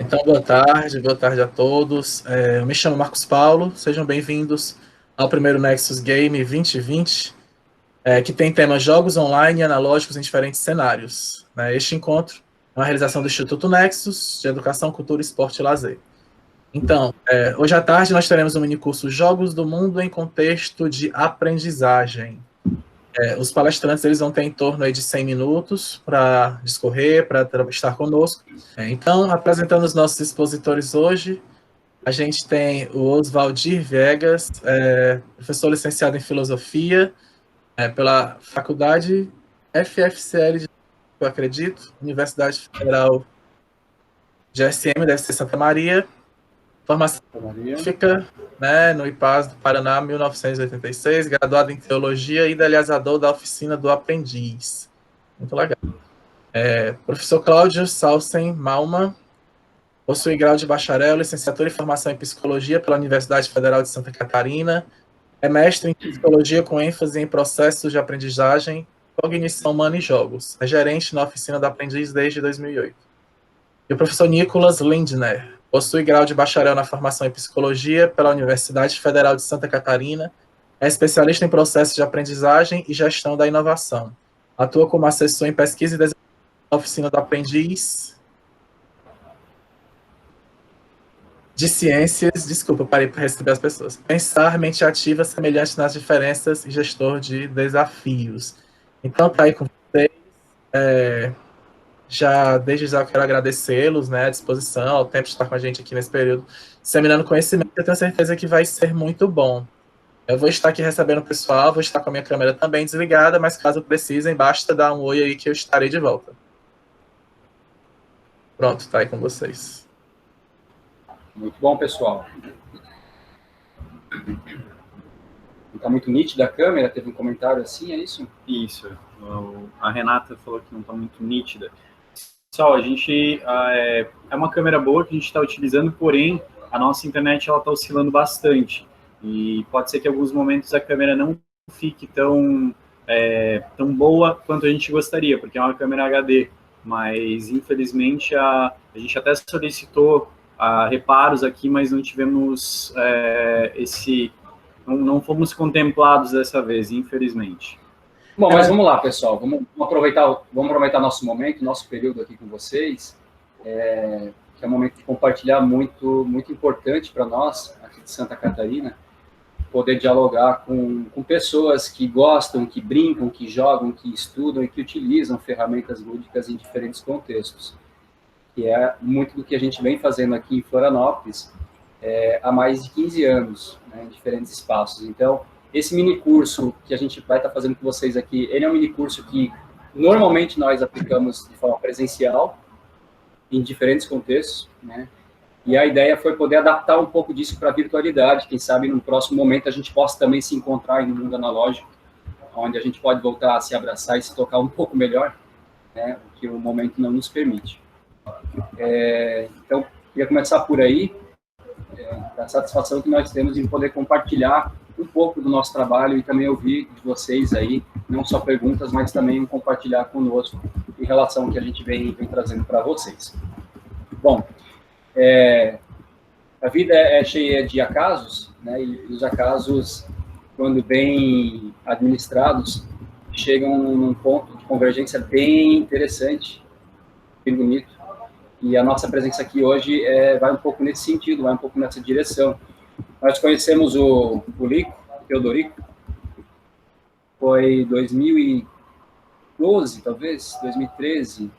Então, boa tarde a todos. Eu me chamo Marcos Paulo, sejam bem-vindos ao primeiro Nexus Game 2020, que tem tema Jogos Online e Analógicos em Diferentes Cenários. Este encontro é uma realização do Instituto Nexus de Educação, Cultura, Esporte e Lazer. Então, hoje à tarde nós teremos um minicurso Jogos do Mundo em Contexto de Aprendizagem. Os palestrantes eles vão ter em torno aí de 100 minutos para discorrer, para estar conosco. Então, apresentando os nossos expositores hoje, a gente tem o Oswaldir Viegas, professor licenciado em Filosofia pela Faculdade FFCL, eu acredito, Universidade Federal de SM, deve ser Santa Maria, formação científica, no IPAS do Paraná, 1986, graduado em Teologia e idealizador da Oficina do Aprendiz. Muito legal. Professor Cláudio Salsen Malman, possui grau de bacharel, licenciatura em formação em Psicologia pela Universidade Federal de Santa Catarina, é mestre em Psicologia com ênfase em processos de aprendizagem, cognição humana e jogos, é gerente na Oficina do Aprendiz desde 2008. E o professor Nicolas Lindner, possui grau de bacharel na formação em Psicologia pela Universidade Federal de Santa Catarina, é especialista em processos de aprendizagem e gestão da inovação. Atua como assessor em pesquisa e desenvolvimento da Oficina do Aprendiz de Ciências, parei para receber as pessoas. Pensar, mente ativa, semelhante nas diferenças e gestor de desafios. Então, tá aí com vocês. Desde já eu quero agradecê-los, a disposição, o tempo de estar com a gente aqui nesse período, disseminando conhecimento, eu tenho certeza que vai ser muito bom. Eu vou estar aqui recebendo o pessoal, vou estar com a minha câmera também desligada, mas caso precisem, basta dar um oi aí que eu estarei de volta. Pronto, tá aí com vocês. Muito bom, pessoal. Está muito nítida a câmera? Teve um comentário assim, é isso? Isso. A Renata falou que não está muito nítida. Pessoal, a gente é uma câmera boa que a gente está utilizando, porém a nossa internet ela está oscilando bastante e pode ser que em alguns momentos a câmera não fique tão boa quanto a gente gostaria, porque é uma câmera HD, mas infelizmente a gente até solicitou reparos aqui, mas não tivemos não fomos contemplados dessa vez, infelizmente. Bom, mas vamos lá, pessoal. Vamos aproveitar nosso momento, nosso período aqui com vocês, que é um momento de compartilhar muito importante para nós, aqui de Santa Catarina, poder dialogar com pessoas que gostam, que brincam, que jogam, que estudam e que utilizam ferramentas lúdicas em diferentes contextos, que é muito do que a gente vem fazendo aqui em Florianópolis há mais de 15 anos, em diferentes espaços. Então, esse mini curso que a gente vai estar fazendo com vocês aqui, ele é um mini curso que normalmente nós aplicamos de forma presencial, em diferentes contextos, E a ideia foi poder adaptar um pouco disso para a virtualidade. Quem sabe no próximo momento a gente possa também se encontrar no mundo analógico, onde a gente pode voltar a se abraçar e se tocar um pouco melhor, o que o momento não nos permite. Então, queria começar por aí, a satisfação que nós temos em poder compartilhar um pouco do nosso trabalho e também ouvir de vocês aí, não só perguntas, mas também compartilhar conosco em relação ao que a gente vem trazendo para vocês. Bom, a vida é cheia de acasos, e os acasos, quando bem administrados, chegam num ponto de convergência bem interessante, bem bonito. E a nossa presença aqui hoje vai um pouco nesse sentido, vai um pouco nessa direção. Nós conhecemos o Lico, Teodorico, foi 2012, talvez, 2013.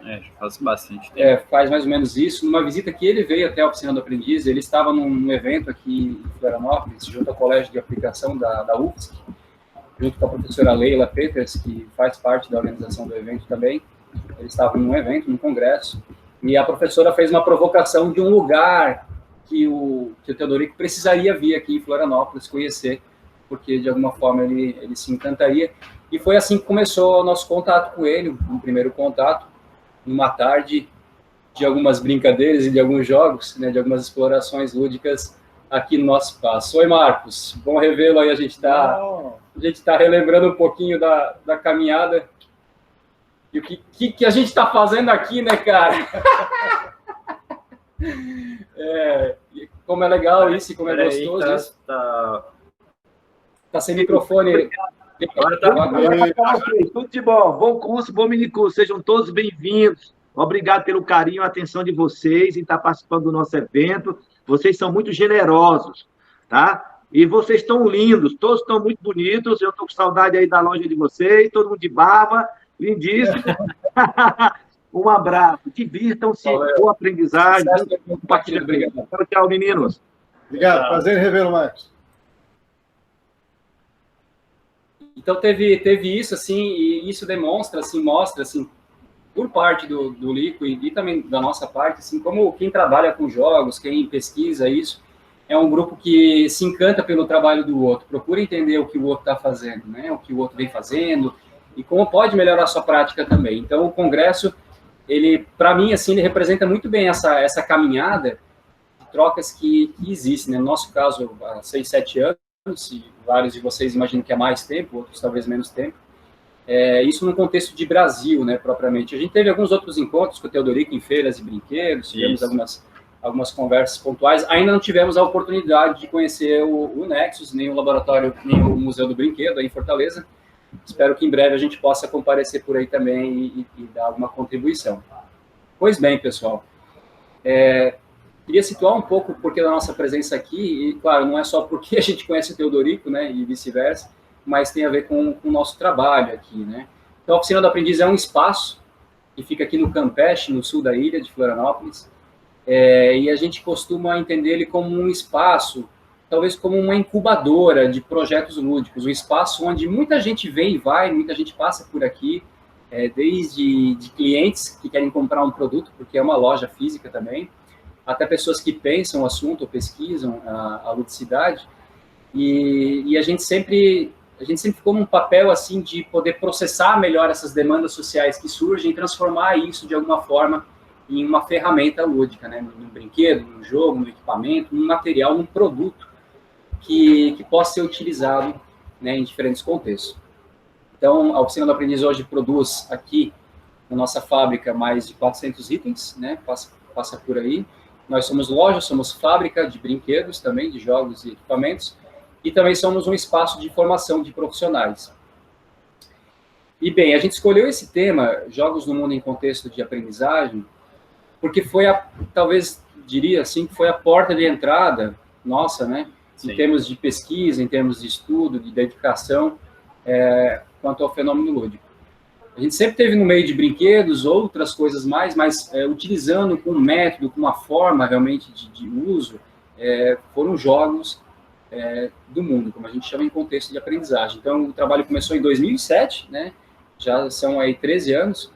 Já faz bastante tempo. Faz mais ou menos isso. Numa visita que ele veio até a Oficina do Aprendiz, ele estava num evento aqui em Florianópolis, junto ao Colégio de Aplicação da UFSC, junto com a professora Leila Peters, que faz parte da organização do evento também. Ele estava num evento, num congresso, e a professora fez uma provocação de um lugar que o Teodorico precisaria vir aqui em Florianópolis conhecer, porque de alguma forma ele se encantaria. E foi assim que começou o nosso contato com ele, um primeiro contato, numa tarde de algumas brincadeiras e de alguns jogos, de algumas explorações lúdicas aqui no nosso espaço. Oi, Marcos, bom revê-lo aí, a gente está relembrando um pouquinho da caminhada. E o que a gente está fazendo aqui, cara? Como é legal isso e como é gostoso isso. Tá sem microfone. Agora tá ok. Tudo de bom. Bom curso, bom minicurso. Sejam todos bem-vindos. Obrigado pelo carinho e atenção de vocês em estar participando do nosso evento. Vocês são muito generosos, tá? E vocês estão lindos, todos estão muito bonitos. Eu estou com saudade aí da loja de vocês, todo mundo de barba, lindíssimo. Um abraço, divirtam-se, boa aprendizagem. Obrigado. Tchau, meninos. Obrigado, prazer em revê-lo, Marcos. Então, teve isso, assim, e isso demonstra, assim, mostra, assim, por parte do Lico e também da nossa parte, assim, como quem trabalha com jogos, quem pesquisa isso, é um grupo que se encanta pelo trabalho do outro, procura entender o que o outro está fazendo, né, o que o outro vem fazendo, e como pode melhorar a sua prática também. Então, o Congresso, ele, para mim, assim, ele representa muito bem essa caminhada de trocas que existem, né, no nosso caso, há 6, 7 anos, e vários de vocês imaginam que é mais tempo, outros talvez menos tempo, isso no contexto de Brasil, né, propriamente. A gente teve alguns outros encontros com o Teodorico em feiras e brinquedos, tivemos algumas conversas pontuais, ainda não tivemos a oportunidade de conhecer o Nexus, nem o laboratório, nem o Museu do Brinquedo, aí em Fortaleza. Espero que em breve a gente possa comparecer por aí também e dar alguma contribuição. Pois bem, pessoal, queria situar um pouco o porquê da nossa presença aqui, e, claro, não é só porque a gente conhece o Teodorico, né, e vice-versa, mas tem a ver com o nosso trabalho aqui, né. Então, a Oficina do Aprendiz é um espaço que fica aqui no Campeche, no sul da ilha de Florianópolis, e a gente costuma entender ele como um espaço, talvez como uma incubadora de projetos lúdicos, um espaço onde muita gente vem e vai, muita gente passa por aqui, desde de clientes que querem comprar um produto, porque é uma loja física também, até pessoas que pensam o assunto, ou pesquisam a ludicidade, e a gente sempre ficou num papel assim de poder processar melhor essas demandas sociais que surgem e transformar isso de alguma forma em uma ferramenta lúdica, né? Num brinquedo, num jogo, num equipamento, num material, num produto que possa ser utilizado, né, em diferentes contextos. Então, a Oficina do Aprendiz hoje produz aqui na nossa fábrica mais de 400 itens, né? Passa por aí. Nós somos loja, somos fábrica de brinquedos também, de jogos e equipamentos, e também somos um espaço de formação de profissionais. E bem, a gente escolheu esse tema, Jogos no Mundo em Contexto de Aprendizagem, porque foi talvez diria assim, que foi a porta de entrada nossa, né, em termos de pesquisa, em termos de estudo, de dedicação, quanto ao fenômeno lúdico. A gente sempre teve no meio de brinquedos, outras coisas mais, mas utilizando com um método, com uma forma realmente de uso, foram jogos do mundo, como a gente chama em contexto de aprendizagem. Então, o trabalho começou em 2007, né? Já são aí 13 anos,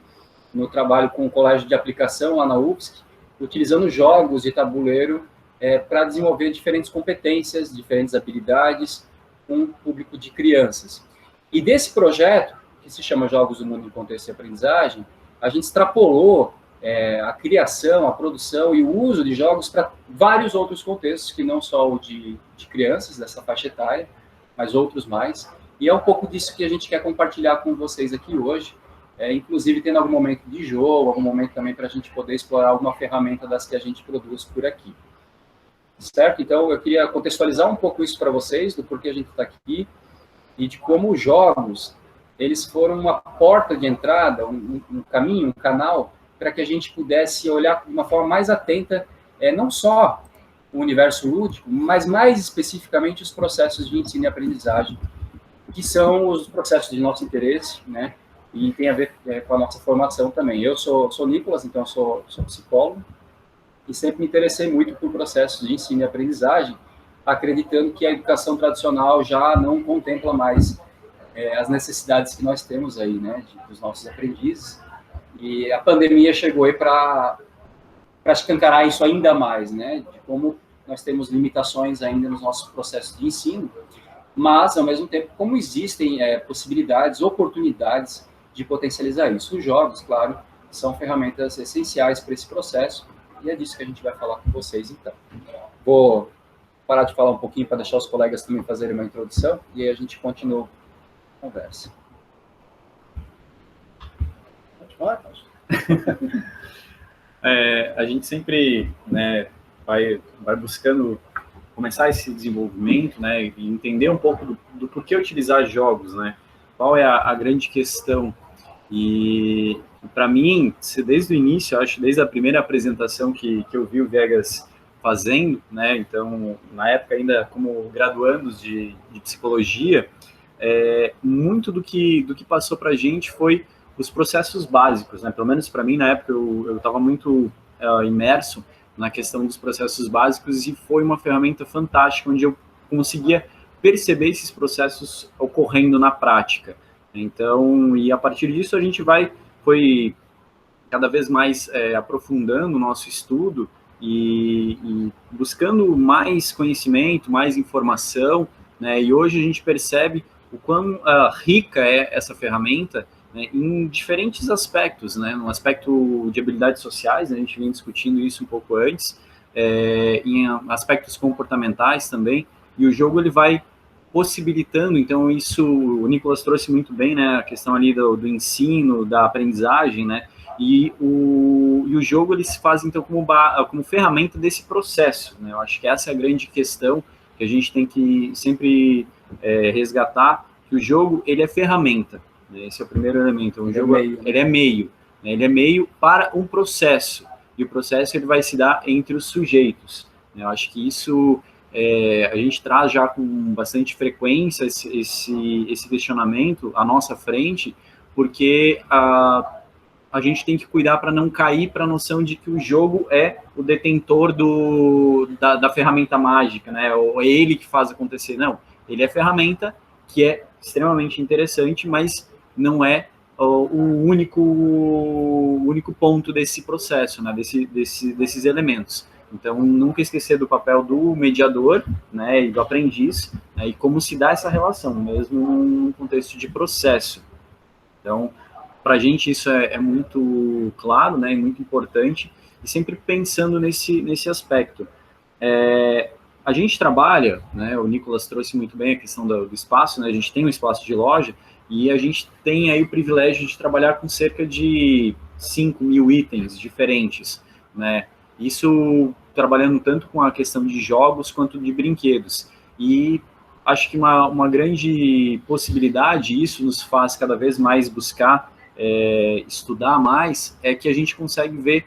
no trabalho com o colégio de aplicação lá na UFSC, utilizando jogos de tabuleiro para desenvolver diferentes competências, diferentes habilidades com um público de crianças. E desse projeto, que se chama Jogos do Mundo em Contexto de Aprendizagem, a gente extrapolou a criação, a produção e o uso de jogos para vários outros contextos, que não só o de crianças, dessa faixa etária, mas outros mais. E é um pouco disso que a gente quer compartilhar com vocês aqui hoje, inclusive tendo algum momento de jogo, algum momento também para a gente poder explorar alguma ferramenta das que a gente produz por aqui. Certo? Então, eu queria contextualizar um pouco isso para vocês, do porquê a gente está aqui, e de como os jogos, eles foram uma porta de entrada, um caminho, um canal, para que a gente pudesse olhar de uma forma mais atenta, não só o universo lúdico, mas mais especificamente os processos de ensino e aprendizagem, que são os processos de nosso interesse, né? E tem a ver com a nossa formação também. Eu sou Nicolas, então eu sou psicólogo, e sempre me interessei muito por processos de ensino e aprendizagem, acreditando que a educação tradicional já não contempla mais as necessidades que nós temos aí, né, dos nossos aprendizes. E a pandemia chegou aí para escancarar isso ainda mais, né, de como nós temos limitações ainda nos nossos processos de ensino, mas, ao mesmo tempo, como existem possibilidades, oportunidades de potencializar isso. Os jogos, claro, são ferramentas essenciais para esse processo, e é disso que a gente vai falar com vocês, então. Vou parar de falar um pouquinho para deixar os colegas também fazerem uma introdução, e aí a gente continua a conversa. a gente sempre, né, vai buscando começar esse desenvolvimento, né, e entender um pouco do porquê utilizar jogos, né, qual é a grande questão. E para mim, desde o início, acho, desde a primeira apresentação que eu vi o Viegas fazendo, né, então, na época ainda como graduandos de psicologia, muito do que passou para a gente foi os processos básicos, né, pelo menos para mim, na época, eu estava muito imerso na questão dos processos básicos, e foi uma ferramenta fantástica, onde eu conseguia perceber esses processos ocorrendo na prática. Então, e a partir disso a gente foi cada vez mais aprofundando o nosso estudo e buscando mais conhecimento, mais informação, né, e hoje a gente percebe o quão rica é essa ferramenta, né, em diferentes aspectos, né, no aspecto de habilidades sociais, né, a gente vinha discutindo isso um pouco antes, em aspectos comportamentais também, e o jogo ele vai possibilitando, então isso o Nicolas trouxe muito bem, né, a questão ali do ensino, da aprendizagem, né, e o jogo ele se faz então como ferramenta desse processo, né, eu acho que essa é a grande questão que a gente tem que sempre resgatar, que o jogo ele é ferramenta, né, esse é o primeiro elemento, o jogo ele é meio, né, ele é meio para um processo, e o processo ele vai se dar entre os sujeitos, né, eu acho que isso a gente traz já com bastante frequência esse questionamento à nossa frente, porque a gente tem que cuidar para não cair para a noção de que o jogo é o detentor da ferramenta mágica, né? Ou é ele que faz acontecer. Não, ele é ferramenta que é extremamente interessante, mas não é o único ponto desse processo, né? Desses elementos. Então, nunca esquecer do papel do mediador, né, e do aprendiz, né, e como se dá essa relação, mesmo num contexto de processo. Então, para a gente isso é muito claro, né, e muito importante, e sempre pensando nesse aspecto. A gente trabalha, né, o Nicolas trouxe muito bem a questão do espaço, né, a gente tem um espaço de loja, e a gente tem aí o privilégio de trabalhar com cerca de 5.000 itens diferentes, né, isso trabalhando tanto com a questão de jogos quanto de brinquedos. E acho que uma grande possibilidade, isso nos faz cada vez mais buscar estudar mais, é que a gente consegue ver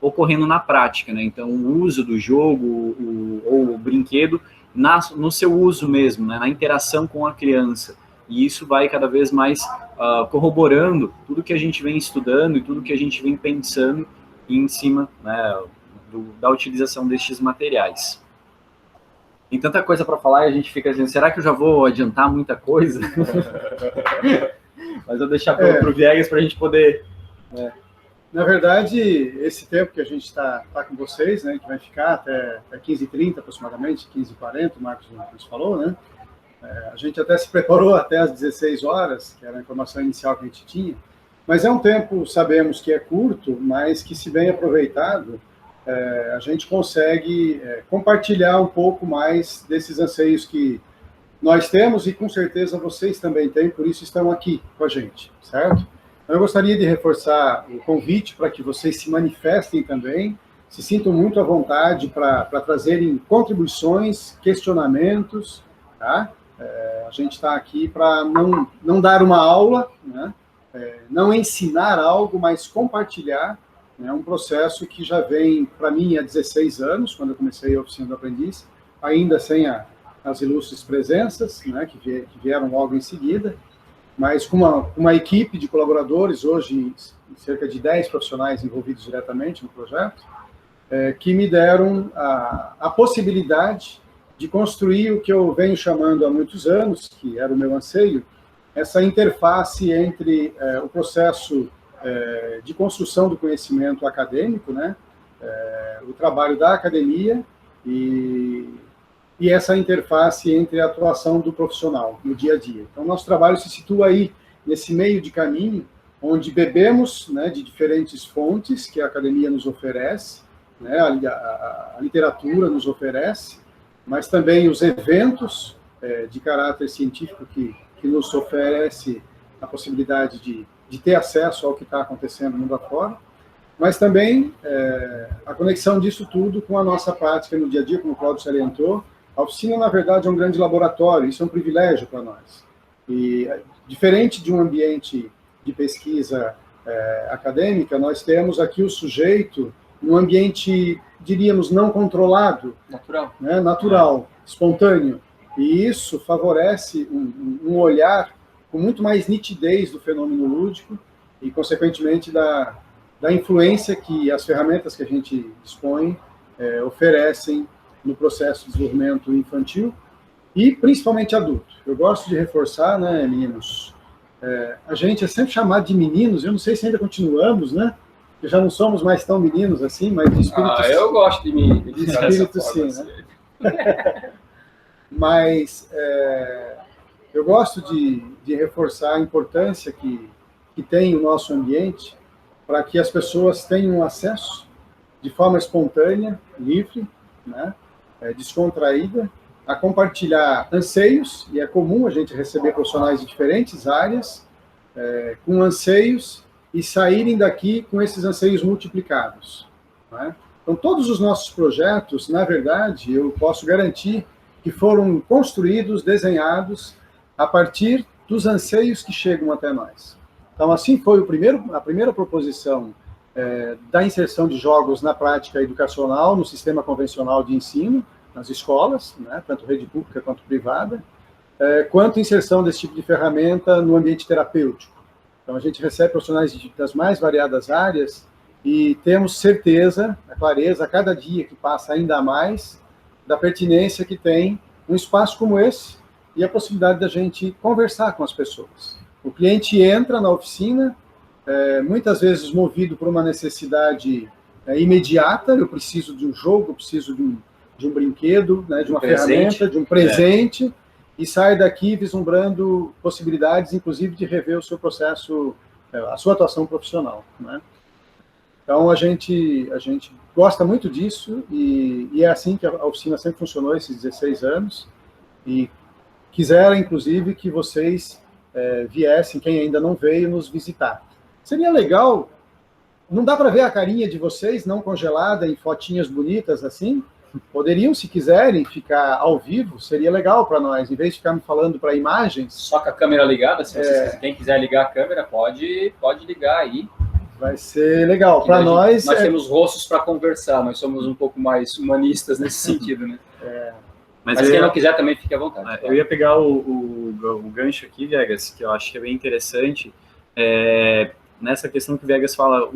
ocorrendo na prática, né? Então, o uso do jogo ou o brinquedo no seu uso mesmo, né? Na interação com a criança. E isso vai cada vez mais corroborando tudo que a gente vem estudando e tudo que a gente vem pensando em cima, né, da utilização destes materiais. Tem tanta coisa para falar e a gente fica dizendo, será que eu já vou adiantar muita coisa? Mas eu vou deixar para o Viegas para a gente poder... Na verdade, esse tempo que a gente está com vocês, né, que vai ficar até 15h30 aproximadamente, 15h40, o Marcos falou, né? A gente até se preparou até às 16 horas, que era a informação inicial que a gente tinha, mas é um tempo, sabemos que é curto, mas que, se bem aproveitado, a gente consegue compartilhar um pouco mais desses anseios que nós temos e com certeza vocês também têm, por isso estão aqui com a gente, certo? Então, eu gostaria de reforçar o convite para que vocês se manifestem também, se sintam muito à vontade para trazerem contribuições, questionamentos, tá? A gente está aqui para não dar uma aula, né? Não ensinar algo, mas compartilhar. É um processo que já vem, para mim, há 16 anos, quando eu comecei a Oficina do Aprendiz, ainda sem as ilustres presenças, né, que vieram logo em seguida, mas com uma equipe de colaboradores, hoje cerca de 10 profissionais envolvidos diretamente no projeto, que me deram a possibilidade de construir o que eu venho chamando há muitos anos, que era o meu anseio, essa interface entre o processo de construção do conhecimento acadêmico, né, o trabalho da academia e essa interface entre a atuação do profissional no dia a dia. Então, nosso trabalho se situa aí, nesse meio de caminho, onde bebemos, né, de diferentes fontes que a academia nos oferece, né, a literatura nos oferece, mas também os eventos de caráter científico que nos oferece a possibilidade de ter acesso ao que está acontecendo no mundo afora, mas também a conexão disso tudo com a nossa prática no dia a dia, como o Cláudio salientou. A oficina, na verdade, é um grande laboratório, isso é um privilégio para nós. E, diferente de um ambiente de pesquisa acadêmica, nós temos aqui o sujeito num ambiente, diríamos, não controlado. Natural. Né, natural, espontâneo. E isso favorece um olhar com muito mais nitidez do fenômeno lúdico e, consequentemente, da influência que as ferramentas que a gente dispõe oferecem no processo de desenvolvimento infantil e, principalmente, adulto. Eu gosto de reforçar, né, meninos, a gente é sempre chamado de meninos, eu não sei se ainda continuamos, né? Que já não somos mais tão meninos assim, mas de espírito... eu gosto de mim. De espírito, sim, né? Mas eu gosto de reforçar a importância que tem o nosso ambiente para que as pessoas tenham acesso de forma espontânea, livre, né, descontraída, a compartilhar anseios, e é comum a gente receber profissionais de diferentes áreas com anseios e saírem daqui com esses anseios multiplicados. Né? Então, todos os nossos projetos, na verdade, eu posso garantir que foram construídos, desenhados, a partir dos anseios que chegam até nós. Então, assim foi a primeira proposição da inserção de jogos na prática educacional, no sistema convencional de ensino, nas escolas, né, tanto rede pública quanto privada, quanto inserção desse tipo de ferramenta no ambiente terapêutico. Então, a gente recebe profissionais das mais variadas áreas e temos certeza, a clareza, a cada dia que passa ainda mais, da pertinência que tem um espaço como esse e a possibilidade da gente conversar com as pessoas. O cliente entra na oficina, muitas vezes movido por uma necessidade imediata, eu preciso de um jogo, eu preciso de um brinquedo, né, de uma ferramenta, de um presente, e sai daqui vislumbrando possibilidades, inclusive, de rever o seu processo, a sua atuação profissional. Né? Então, a gente gosta muito disso, e é assim que a oficina sempre funcionou esses 16 anos, e quisera, inclusive, que vocês viessem, quem ainda não veio, nos visitar. Seria legal, não dá para ver a carinha de vocês, não congelada, em fotinhas bonitas assim? Poderiam, se quiserem, ficar ao vivo, seria legal para nós, em vez de ficar me falando para imagens. Só com a câmera ligada, se quem quiser ligar a câmera, pode ligar aí. Vai ser legal. Para nós... Nós temos rostos para conversar, nós somos um pouco mais humanistas nesse sentido, né? Mas quem não quiser também fique à vontade. Eu ia pegar o gancho aqui, Viegas, que eu acho que é bem interessante, nessa questão que o Viegas fala,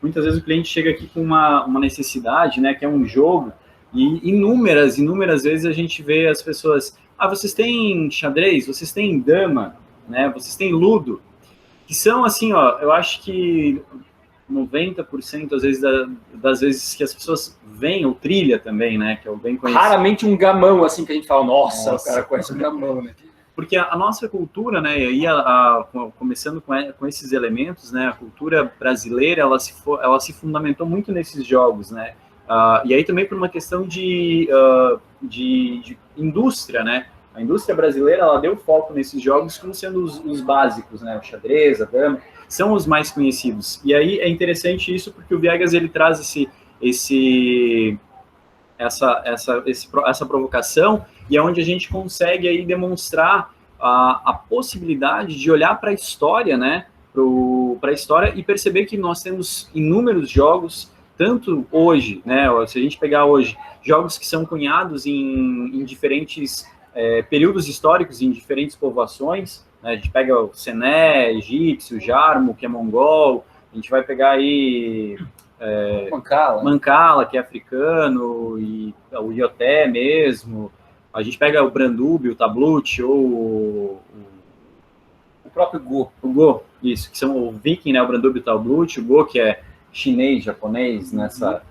muitas vezes o cliente chega aqui com uma necessidade, né, que é um jogo, e inúmeras vezes a gente vê as pessoas, vocês têm xadrez, vocês têm dama, né, vocês têm ludo, que são assim, eu acho que 90% às vezes das vezes que as pessoas vêm, ou trilha também, né, que é o bem conhecido. Raramente um gamão, assim, que a gente fala, nossa, o cara conhece um gamão, né? Porque a nossa cultura, né, e aí começando com esses elementos, né, a cultura brasileira, ela se fundamentou muito nesses jogos, né, e aí também por uma questão de indústria, né, a indústria brasileira, ela deu foco nesses jogos como sendo os básicos, né, o xadrez, a dama, são os mais conhecidos, e aí é interessante isso porque o Viegas, ele traz essa provocação, e é onde a gente consegue aí demonstrar a possibilidade de olhar para a história, né, para a história e perceber que nós temos inúmeros jogos, tanto hoje, né, se a gente pegar hoje, jogos que são cunhados em diferentes períodos históricos, em diferentes povoações, né, a gente pega o Sené, egípcio, Jarmo, que é mongol, a gente vai pegar aí... Mancala, que é africano, e o Ioté mesmo, a gente pega o Brandubi, o Tablut, ou o próprio Go. O Go, isso, que são o Viking, né, o Brandubi e o Tablut, o Go, que é chinês, japonês, nessa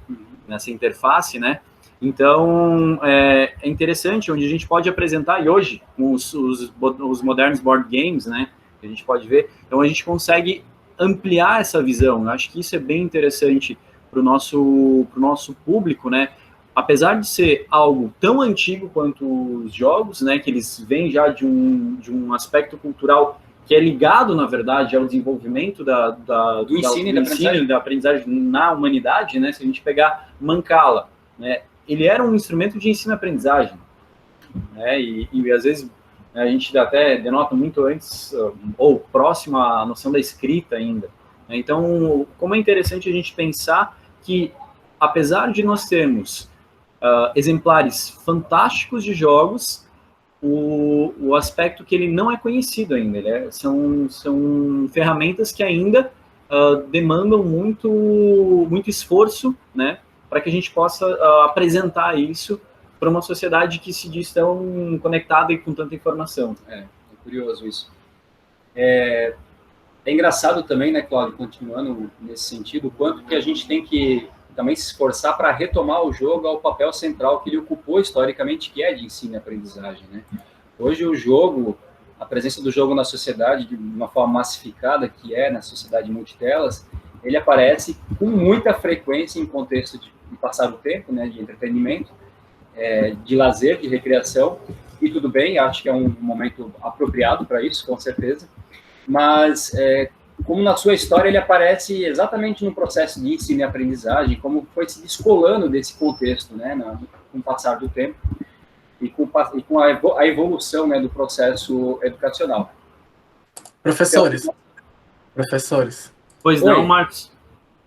interface, né, então é interessante, onde a gente pode apresentar, e hoje, com os modernos board games, né, a gente pode ver, então a gente consegue ampliar essa visão. Eu acho que isso é bem interessante para o nosso público, né? Apesar de ser algo tão antigo quanto os jogos, né? Que eles vêm já de um aspecto cultural que é ligado, na verdade, ao desenvolvimento do ensino e da aprendizagem na humanidade, né? Se a gente pegar Mancala, né? Ele era um instrumento de ensino e aprendizagem, né? E às vezes a gente até denota muito antes, ou próximo à noção da escrita ainda. Então, como é interessante a gente pensar que, apesar de nós termos exemplares fantásticos de jogos, o aspecto que ele não é conhecido ainda, né? São ferramentas que ainda demandam muito esforço, né, para que a gente possa apresentar isso para uma sociedade que se diz tão conectada e com tanta informação. É curioso isso. É engraçado também, né, Cláudio, continuando nesse sentido, o quanto que a gente tem que também se esforçar para retomar o jogo ao papel central que ele ocupou historicamente, que é de ensino e aprendizagem, né? Hoje o jogo, a presença do jogo na sociedade de uma forma massificada, que é na sociedade multitelas, ele aparece com muita frequência em contexto de passar o tempo, né, de entretenimento, de lazer, de recreação, e tudo bem, acho que é um momento apropriado para isso, com certeza, mas como na sua história ele aparece exatamente no processo de ensino e aprendizagem, como foi se descolando desse contexto, né, com o passar do tempo e com a evolução, né, do processo educacional. Professores. Pois não, Marcos?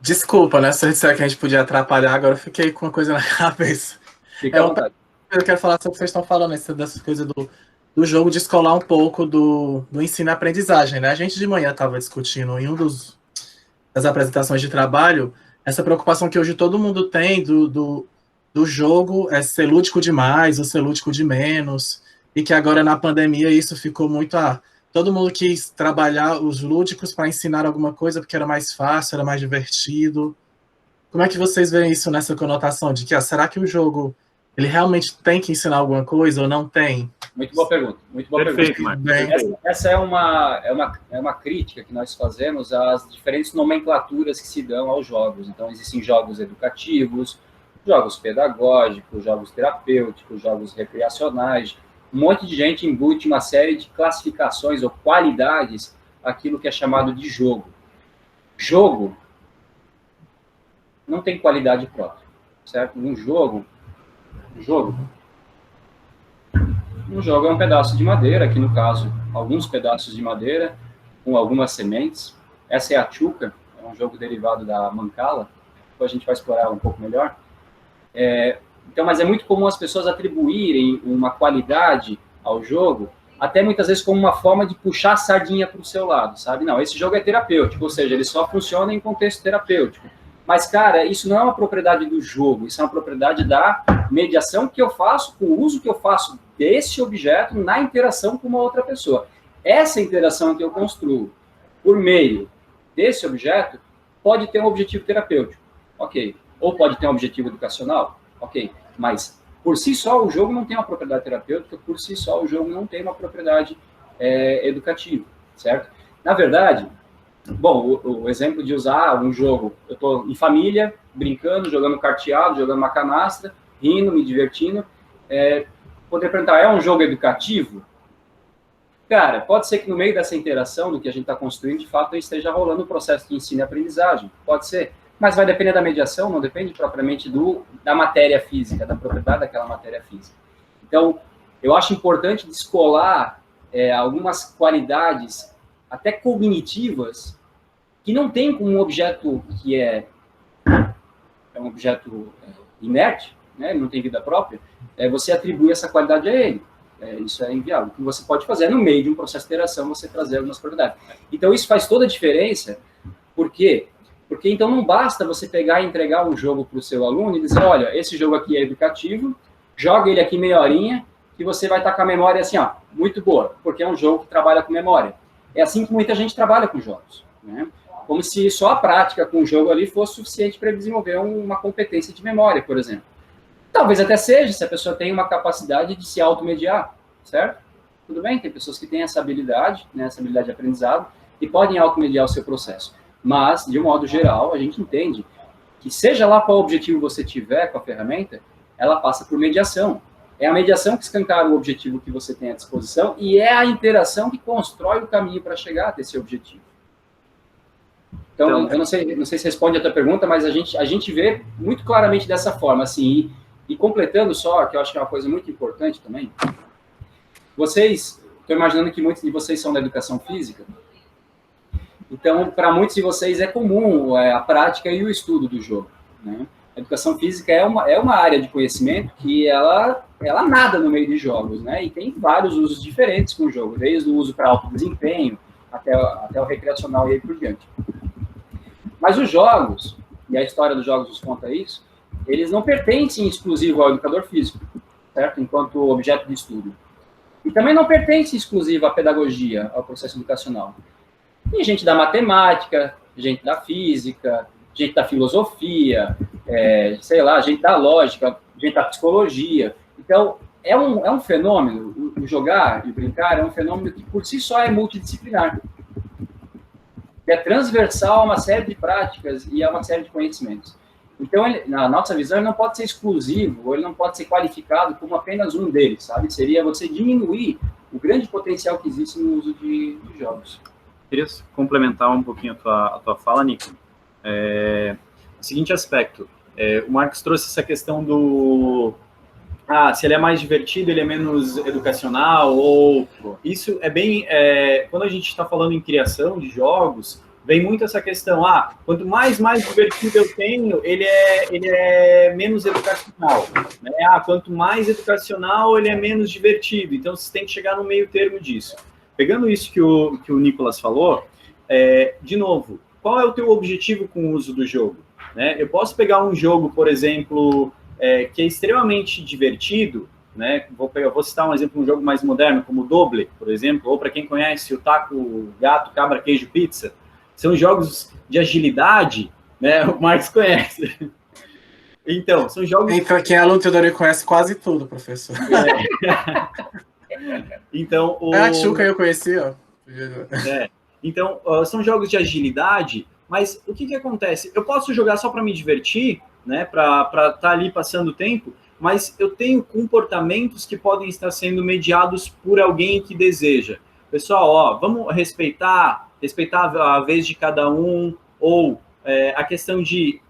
Desculpa, né, se eu disser que a gente podia atrapalhar, agora eu fiquei com uma coisa na cabeça. Fica à vontade. Eu quero falar sobre o que vocês estão falando, dessas coisas do jogo, descolar um pouco do ensino e aprendizagem, né? A gente de manhã estava discutindo em das apresentações de trabalho essa preocupação que hoje todo mundo tem do jogo ser lúdico demais ou ser lúdico de menos, e que agora na pandemia isso ficou muito... todo mundo quis trabalhar os lúdicos para ensinar alguma coisa porque era mais fácil, era mais divertido. Como é que vocês veem isso nessa conotação de que será que o jogo ele realmente tem que ensinar alguma coisa ou não tem? Muito boa pergunta. Muito boa Perfeito, pergunta. Essa é uma crítica que nós fazemos às diferentes nomenclaturas que se dão aos jogos. Então, existem jogos educativos, jogos pedagógicos, jogos terapêuticos, jogos recreacionais. Um monte de gente embute uma série de classificações ou qualidades àquilo que é chamado de jogo. Jogo não tem qualidade própria, certo? Um jogo é um pedaço de madeira, aqui no caso, alguns pedaços de madeira, com algumas sementes. Essa é a Tchuca, é um jogo derivado da Mancala, depois a gente vai explorar um pouco melhor. Então, mas é muito comum as pessoas atribuírem uma qualidade ao jogo, até muitas vezes como uma forma de puxar a sardinha para o seu lado, sabe? Não, esse jogo é terapêutico, ou seja, ele só funciona em contexto terapêutico. Mas, cara, isso não é uma propriedade do jogo, isso é uma propriedade da mediação que eu faço, com o uso que eu faço desse objeto na interação com uma outra pessoa. Essa interação que eu construo por meio desse objeto pode ter um objetivo terapêutico, ok. Ou pode ter um objetivo educacional, ok. Mas, por si só, o jogo não tem uma propriedade terapêutica, por si só, o jogo não tem uma propriedade educativa, certo? Na verdade... Bom, o exemplo de usar um jogo, eu estou em família, brincando, jogando carteado, jogando uma canastra, rindo, me divertindo, poder perguntar, é um jogo educativo? Cara, pode ser que no meio dessa interação, do que a gente está construindo, de fato, esteja rolando um processo de ensino e aprendizagem, pode ser, mas vai depender da mediação, não depende propriamente da matéria física, da propriedade daquela matéria física. Então, eu acho importante descolar algumas qualidades até cognitivas, que não tem como um objeto que é um objeto inerte, né, não tem vida própria, você atribui essa qualidade a ele. Isso é inviável. O que você pode fazer no meio de um processo de interação, você trazer algumas propriedades. Então, isso faz toda a diferença. Por quê? Porque, então, não basta você pegar e entregar um jogo para o seu aluno e dizer, olha, esse jogo aqui é educativo, joga ele aqui meia horinha, que você vai estar com a memória assim, muito boa, porque é um jogo que trabalha com memória. É assim que muita gente trabalha com jogos, né? Como se só a prática com o jogo ali fosse suficiente para desenvolver uma competência de memória, por exemplo. Talvez até seja, se a pessoa tem uma capacidade de se automediar, certo? Tudo bem, tem pessoas que têm essa habilidade, né, essa habilidade de aprendizado, e podem automediar o seu processo. Mas, de um modo geral, a gente entende que seja lá qual objetivo você tiver com a ferramenta, ela passa por mediação. É a mediação que escancara o objetivo que você tem à disposição e é a interação que constrói o caminho para chegar até esse objetivo. Então, eu não sei se responde a tua pergunta, mas a gente vê muito claramente dessa forma, assim, e completando só, que eu acho que é uma coisa muito importante também, vocês, estou imaginando que muitos de vocês são da educação física, então, para muitos de vocês é comum a prática e o estudo do jogo, né? A educação física é uma área de conhecimento que ela nada no meio de jogos, né? E tem vários usos diferentes com o jogo, desde o uso para alto desempenho até o recreacional e aí por diante. Mas os jogos, e a história dos jogos nos conta isso, eles não pertencem exclusivo ao educador físico, certo? Enquanto objeto de estudo. E também não pertence exclusivo à pedagogia, ao processo educacional. Tem gente da matemática, gente da física, gente da filosofia, sei lá, gente da lógica, gente da psicologia. Então, é um fenômeno, o jogar e o brincar é um fenômeno que por si só é multidisciplinar. É transversal a uma série de práticas e a uma série de conhecimentos. Então, na nossa visão, ele não pode ser exclusivo, ou ele não pode ser qualificado como apenas um deles, sabe? Seria você diminuir o grande potencial que existe no uso de jogos. Queria complementar um pouquinho a tua fala, Nico. O seguinte aspecto, o Marcos trouxe essa questão do... se ele é mais divertido, ele é menos educacional, ou... Isso é bem... quando a gente está falando em criação de jogos, vem muito essa questão, quanto mais divertido eu tenho, ele é menos educacional. Né? Quanto mais educacional, ele é menos divertido. Então, você tem que chegar no meio termo disso. Pegando isso que o Nicolas falou, de novo, qual é o teu objetivo com o uso do jogo? Né? Eu posso pegar um jogo, por exemplo, que é extremamente divertido, né? Vou citar um exemplo, um jogo mais moderno, como o Doble, por exemplo, ou para quem conhece o Taco, Gato, Cabra, Queijo, Pizza. São jogos de agilidade, né? O Marcos conhece. Então, são jogos... Quem é aluno Teodoro conhece quase tudo, professor. Então, a Tchuca eu conheci, ó. Então, são jogos de agilidade, mas o que acontece? Eu posso jogar só para me divertir, né, para estar ali passando o tempo, mas eu tenho comportamentos que podem estar sendo mediados por alguém que deseja. Pessoal, vamos respeitar a vez de cada um, ou a questão de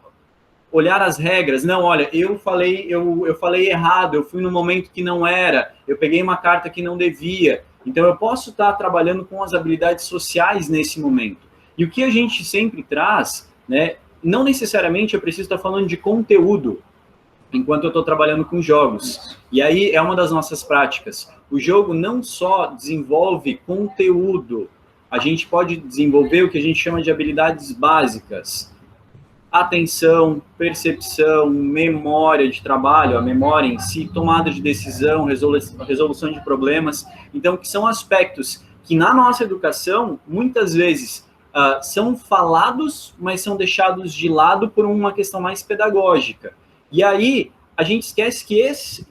olhar as regras. Não, olha, eu falei errado, eu fui no momento que não era, eu peguei uma carta que não devia. Então, eu posso estar trabalhando com as habilidades sociais nesse momento. E o que a gente sempre traz, né, não necessariamente eu preciso estar falando de conteúdo, enquanto eu estou trabalhando com jogos. E aí é uma das nossas práticas. O jogo não só desenvolve conteúdo, a gente pode desenvolver o que a gente chama de habilidades básicas. Atenção, percepção, memória de trabalho, a memória em si, tomada de decisão, resolução de problemas. Então, que são aspectos que na nossa educação, muitas vezes, são falados, mas são deixados de lado por uma questão mais pedagógica. E aí, a gente esquece que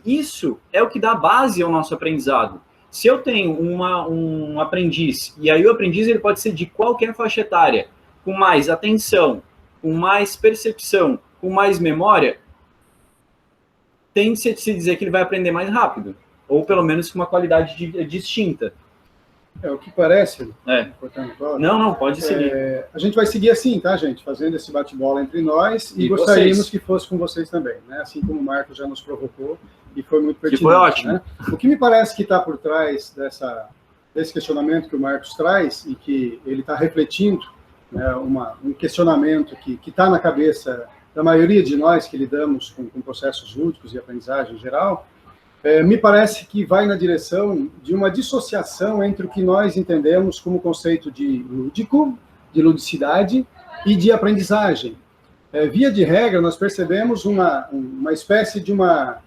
isso é o que dá base ao nosso aprendizado. Se eu tenho um aprendiz, e aí o aprendiz ele pode ser de qualquer faixa etária, com mais atenção, com mais percepção, com mais memória, tem que se dizer que ele vai aprender mais rápido, ou pelo menos com uma qualidade distinta. O que parece... Não, pode seguir. A gente vai seguir assim, tá, gente? Fazendo esse bate-bola entre nós, e gostaríamos que fosse com vocês também, né? Assim como o Marcos já nos provocou, e foi muito pertinente. Que foi ótimo. Né? O que me parece que está por trás desse questionamento que o Marcos traz, e que ele está refletindo, né, um questionamento que está na cabeça da maioria de nós que lidamos com processos lúdicos e aprendizagem em geral, me parece que vai na direção de uma dissociação entre o que nós entendemos como conceito de lúdico, de ludicidade e de aprendizagem. Via de regra, nós percebemos uma espécie de uma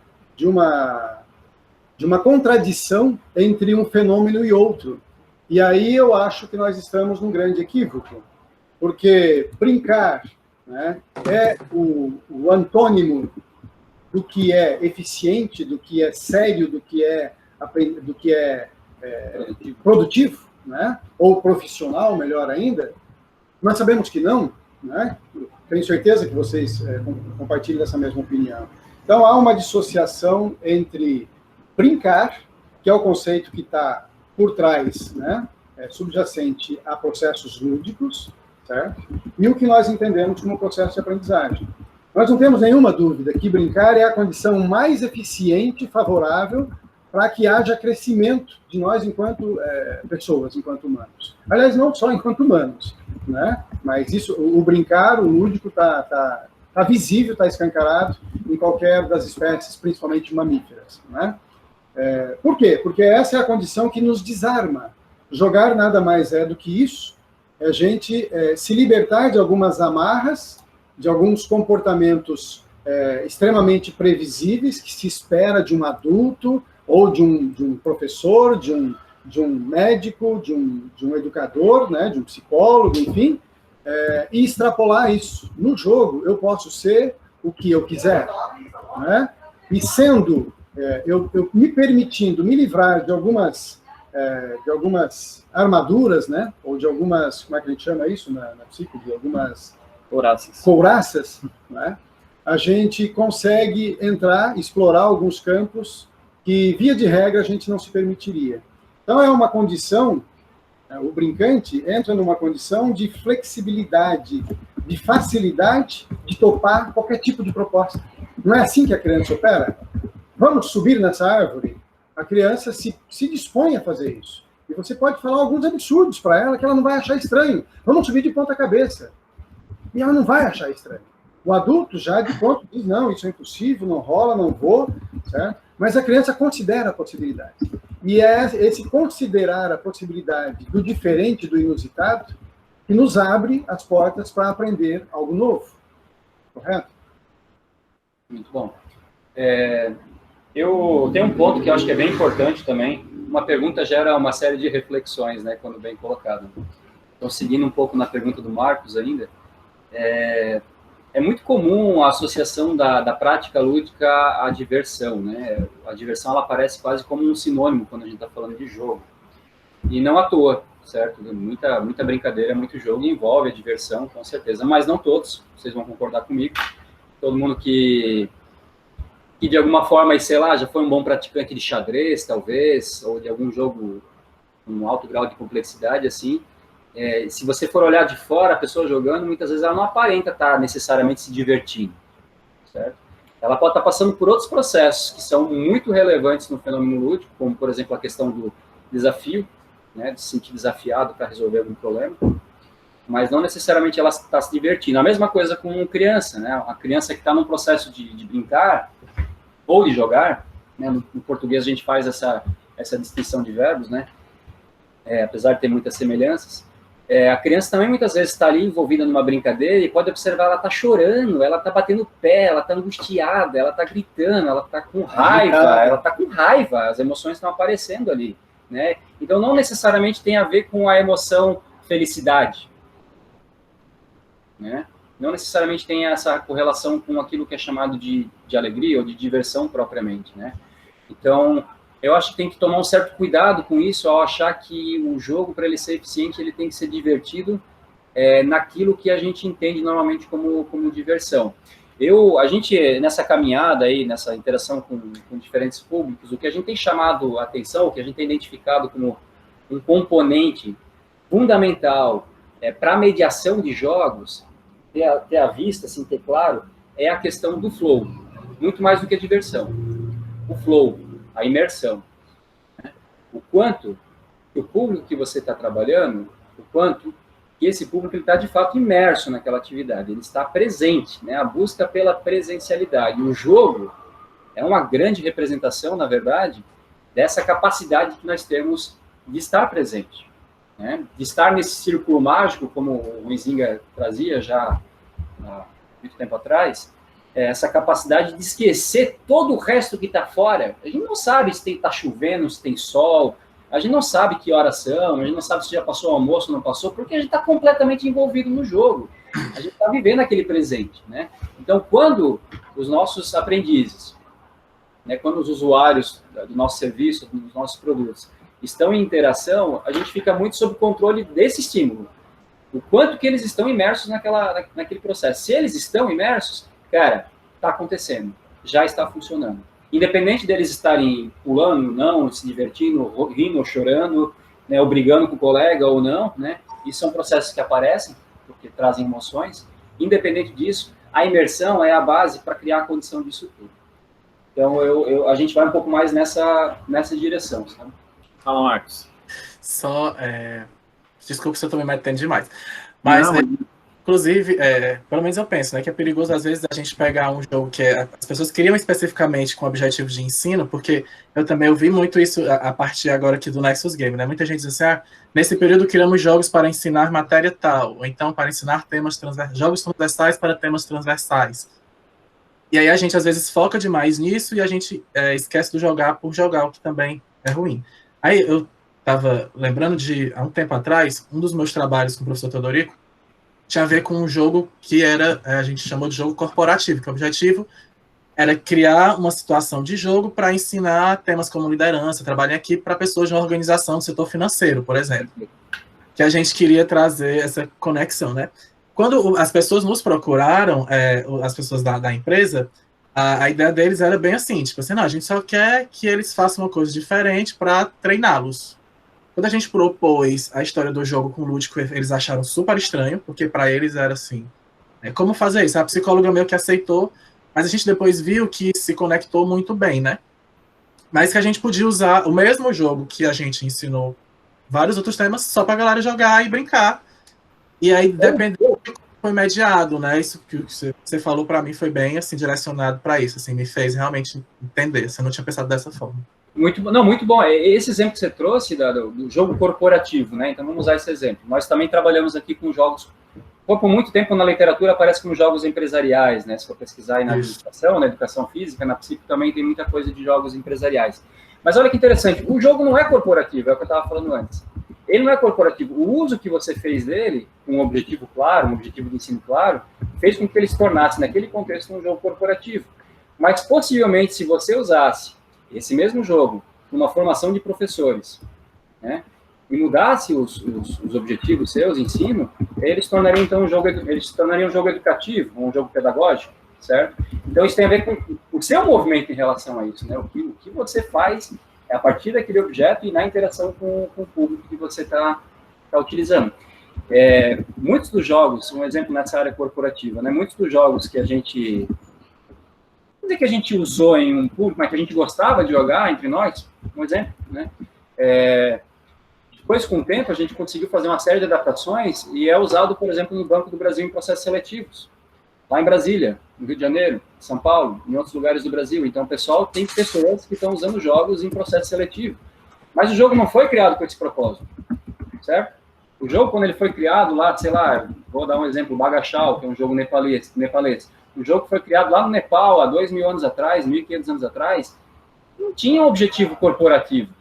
contradição entre um fenômeno e outro. E aí eu acho que nós estamos num grande equívoco, porque brincar, né, é o antônimo do que é eficiente, do que é sério, do que é produtivo, né? Ou profissional, melhor ainda. Nós sabemos que não, né? Tenho certeza que vocês compartilham dessa mesma opinião. Então, há uma dissociação entre brincar, que é o conceito que está por trás, né, subjacente a processos lúdicos, certo? E o que nós entendemos como processo de aprendizagem. Nós não temos nenhuma dúvida que brincar é a condição mais eficiente e favorável para que haja crescimento de nós enquanto pessoas, enquanto humanos. Aliás, não só enquanto humanos, né? Mas isso, o brincar, o lúdico, está visível, está escancarado em qualquer das espécies, principalmente mamíferas, né? Por quê? Porque essa é a condição que nos desarma. Jogar nada mais é do que isso, é a gente se libertar de algumas amarras, de alguns comportamentos extremamente previsíveis, que se espera de um adulto, ou de um professor, de um médico, de um educador, né, de um psicólogo, enfim, e extrapolar isso. No jogo, eu posso ser o que eu quiser, né? E sendo, eu me permitindo me livrar de algumas armaduras, né, ou de algumas, como é que a gente chama isso na psico, de algumas couraças, né, a gente consegue entrar, explorar alguns campos que, via de regra, a gente não se permitiria. Então, é uma condição, o brincante entra numa condição de flexibilidade, de facilidade de topar qualquer tipo de proposta. Não é assim que a criança opera? Vamos subir nessa árvore? A criança se dispõe a fazer isso. E você pode falar alguns absurdos para ela que ela não vai achar estranho. Vamos subir de ponta cabeça. E ela não vai achar estranho. O adulto já de pronto diz, não, isso é impossível, não rola, não vou, certo? Mas a criança considera a possibilidade. E é esse considerar a possibilidade do diferente, do inusitado, que nos abre as portas para aprender algo novo. Correto? Muito bom. Eu tenho um ponto que eu acho que é bem importante também. Uma pergunta gera uma série de reflexões, né, quando bem colocada. Então, seguindo um pouco na pergunta do Marcos ainda, é muito comum a associação da prática lúdica à diversão, né? A diversão, ela aparece quase como um sinônimo quando a gente está falando de jogo. E não à toa, certo? Muita brincadeira, muito jogo envolve a diversão, com certeza. Mas não todos, vocês vão concordar comigo. Todo mundo que de alguma forma, sei lá, já foi um bom praticante de xadrez, talvez, ou de algum jogo com um alto grau de complexidade, assim, se você for olhar de fora, a pessoa jogando, muitas vezes ela não aparenta estar necessariamente se divertindo, certo? Ela pode estar passando por outros processos que são muito relevantes no fenômeno lúdico, como, por exemplo, a questão do desafio, né, de se sentir desafiado para resolver algum problema, mas não necessariamente ela está se divertindo. A mesma coisa com criança, né? A criança que está num processo de brincar ou de jogar, né? No português a gente faz essa distinção de verbos, né? Apesar de ter muitas semelhanças. A criança também muitas vezes está ali envolvida numa brincadeira e pode observar, ela está chorando, ela está batendo o pé, ela está angustiada, ela está gritando, ela está com raiva, as emoções estão aparecendo ali, né? Então não necessariamente tem a ver com a emoção felicidade, né? Não necessariamente tem essa correlação com aquilo que é chamado de alegria ou de diversão propriamente, né? Então, eu acho que tem que tomar um certo cuidado com isso, ao achar que o jogo, para ele ser eficiente, ele tem que ser divertido naquilo que a gente entende normalmente como diversão. A gente, nessa caminhada aí, nessa interação com diferentes públicos, o que a gente tem chamado a atenção, o que a gente tem identificado como um componente fundamental para a mediação de jogos, ter à vista, assim, ter claro, é a questão do flow, muito mais do que a diversão. O flow, a imersão, né? O quanto que o público que você está trabalhando, o quanto que esse público está de fato imerso naquela atividade, ele está presente, né? A busca pela presencialidade. O jogo é uma grande representação, na verdade, dessa capacidade que nós temos de estar presente, né? De estar nesse círculo mágico, como o Huizinga trazia já há muito tempo atrás, essa capacidade de esquecer todo o resto que está fora. A gente não sabe se está chovendo, se tem sol, a gente não sabe que horas são, a gente não sabe se já passou o almoço ou não passou, porque a gente está completamente envolvido no jogo. A gente está vivendo aquele presente, né? Então, quando os nossos aprendizes, né, quando os usuários do nosso serviço, dos nossos produtos, estão em interação, a gente fica muito sob controle desse estímulo. O quanto que eles estão imersos naquele processo. Se eles estão imersos, cara, está acontecendo, já está funcionando. independente deles estarem pulando, não, se divertindo, rindo ou chorando, né, ou brigando com o colega ou não, né, isso são processos que aparecem, porque trazem emoções. Independente disso, a imersão é a base para criar a condição disso tudo. Então, a gente vai um pouco mais nessa direção, sabe? Fala, Marcos. Só, desculpa se eu estou me metendo demais, mas... Inclusive, pelo menos eu penso, né, que é perigoso às vezes a gente pegar um jogo que as pessoas criam especificamente com objetivo de ensino, porque eu também ouvi muito isso a partir agora aqui do Nexus Game, né? Muita gente diz assim, nesse período criamos jogos para ensinar matéria tal, ou então para ensinar jogos transversais para temas transversais. E aí a gente às vezes foca demais nisso e a gente esquece do jogar por jogar, o que também é ruim. Aí eu estava lembrando há um tempo atrás, um dos meus trabalhos com o professor Teodorico tinha a ver com um jogo que a gente chamou de jogo corporativo, que o objetivo era criar uma situação de jogo para ensinar temas como liderança, trabalho em equipe para pessoas de uma organização do setor financeiro, por exemplo. Que a gente queria trazer essa conexão, né? Quando as pessoas nos procuraram, as pessoas da empresa, a ideia deles era bem assim, tipo assim, não, a gente só quer que eles façam uma coisa diferente para treiná-los. Quando a gente propôs a história do jogo com o lúdico, eles acharam super estranho, porque para eles era assim, como fazer isso? A psicóloga meio que aceitou, mas a gente depois viu que se conectou muito bem, né? Mas que a gente podia usar o mesmo jogo que a gente ensinou vários outros temas só para a galera jogar e brincar. E aí, dependendo de como foi mediado, né? Isso que você falou para mim foi bem assim, direcionado para isso, assim, me fez realmente entender. Você não tinha pensado dessa forma. Muito bom. Esse exemplo que você trouxe do jogo corporativo, né? Então vamos usar esse exemplo. Nós também trabalhamos aqui com jogos. Por muito tempo na literatura aparece como jogos empresariais, né? Se for pesquisar aí na administração, na educação física, na psico também tem muita coisa de jogos empresariais. Mas olha que interessante, o jogo não é corporativo, é o que eu estava falando antes. Ele não é corporativo. O uso que você fez dele, com um objetivo claro, um objetivo de ensino claro, fez com que ele se tornasse, naquele contexto, um jogo corporativo. Mas possivelmente, se você usasse esse mesmo jogo, uma formação de professores, né, e mudasse os objetivos seus, ensino, eles tornariam então um jogo educativo, um jogo pedagógico, certo? Então isso tem a ver com o seu movimento em relação a isso, né? O que você faz a partir daquele objeto e na interação com o público que você está utilizando. Muitos dos jogos, um exemplo nessa área corporativa, né? Muitos dos jogos que a gente usou em um público, mas que a gente gostava de jogar entre nós, um exemplo, né? Depois, com o tempo, a gente conseguiu fazer uma série de adaptações e é usado, por exemplo, no Banco do Brasil em processos seletivos, lá em Brasília, no Rio de Janeiro, São Paulo, em outros lugares do Brasil. Então, o pessoal tem pessoas que estão usando jogos em processo seletivo. Mas o jogo não foi criado com esse propósito, certo? O jogo, quando ele foi criado lá, sei lá, vou dar um exemplo, Bagachal, que é um jogo nepalês. O jogo foi criado lá no Nepal, há 2.000 anos atrás, 1.500 anos atrás, não tinha um objetivo corporativo.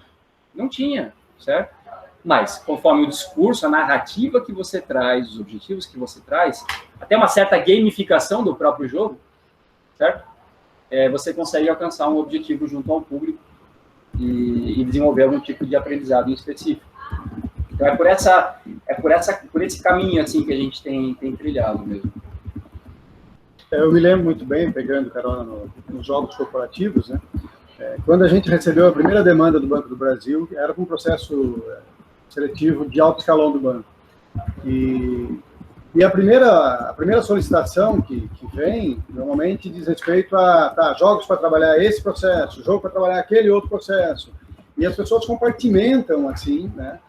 Não tinha, certo? Mas, conforme o discurso, a narrativa que você traz, os objetivos que você traz, até uma certa gamificação do próprio jogo, certo? Você consegue alcançar um objetivo junto ao público e desenvolver algum tipo de aprendizado em específico. Então, por esse caminho assim que a gente tem trilhado mesmo. Eu me lembro muito bem, pegando carona nos jogos corporativos, né? Quando a gente recebeu a primeira demanda do Banco do Brasil, era para um processo seletivo de alto escalão do banco. E a primeira solicitação que vem, normalmente, diz respeito a jogos para trabalhar esse processo, jogo para trabalhar aquele outro processo. E as pessoas compartimentam, assim, né,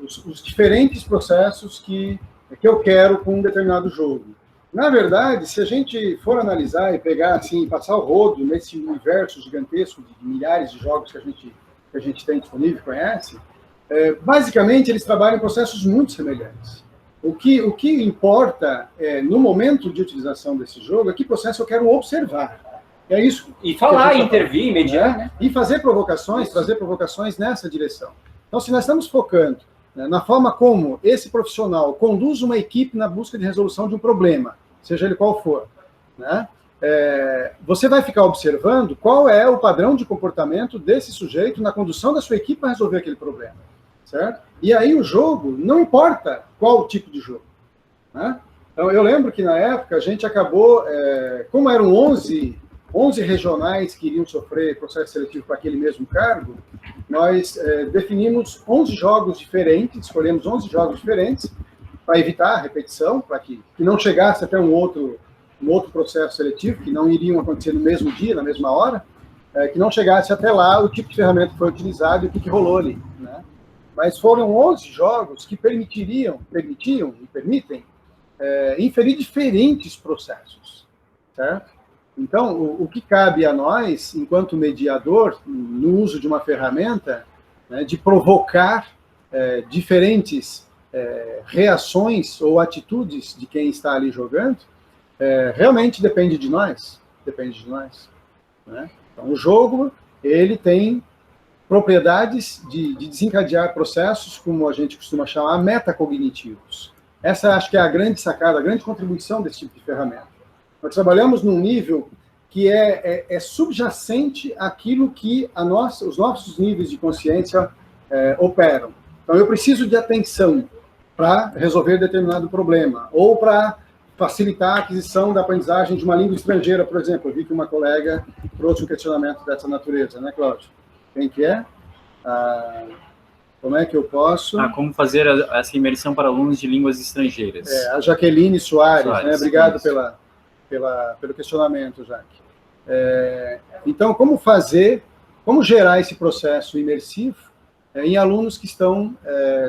os diferentes processos que eu quero com um determinado jogo. Na verdade, se a gente for analisar e pegar, assim, passar o rodo nesse universo gigantesco de milhares de jogos que a gente tem disponível, conhece, basicamente eles trabalham em processos muito semelhantes. O que importa no momento de utilização desse jogo é que processo eu quero observar. É isso. E falar, intervir, mediar, né? E fazer provocações, trazer provocações nessa direção. Então, se nós estamos focando na forma como esse profissional conduz uma equipe na busca de resolução de um problema, seja ele qual for, né? Você vai ficar observando qual é o padrão de comportamento desse sujeito na condução da sua equipe para resolver aquele problema, certo? E aí o jogo, não importa qual tipo de jogo, né? Então, eu lembro que na época a gente acabou, como eram 11 11 regionais que iriam sofrer processo seletivo para aquele mesmo cargo, nós definimos 11 jogos diferentes, escolhemos 11 jogos diferentes para evitar a repetição, para que não chegasse até um outro processo seletivo, que não iriam acontecer no mesmo dia, na mesma hora, que não chegasse até lá o tipo de ferramenta que foi utilizado e o que rolou ali, né? Mas foram 11 jogos que permitiam e permitem inferir diferentes processos, certo? Então, o que cabe a nós, enquanto mediador, no uso de uma ferramenta, né, de provocar diferentes reações ou atitudes de quem está ali jogando, realmente depende de nós, né? Então, o jogo, ele tem propriedades de desencadear processos, como a gente costuma chamar, metacognitivos. Essa acho que é a grande sacada, a grande contribuição desse tipo de ferramenta. Nós trabalhamos num nível que é subjacente àquilo que os nossos níveis de consciência operam. Então, eu preciso de atenção para resolver determinado problema, ou para facilitar a aquisição da aprendizagem de uma língua estrangeira, por exemplo. Eu vi que uma colega trouxe um questionamento dessa natureza, né, Cláudio? Quem que é? Como é que eu posso... Como fazer essa imersão para alunos de línguas estrangeiras. A Jaqueline Soares, né? Obrigado pelo questionamento, Jaque. Então, como gerar esse processo imersivo em alunos que estão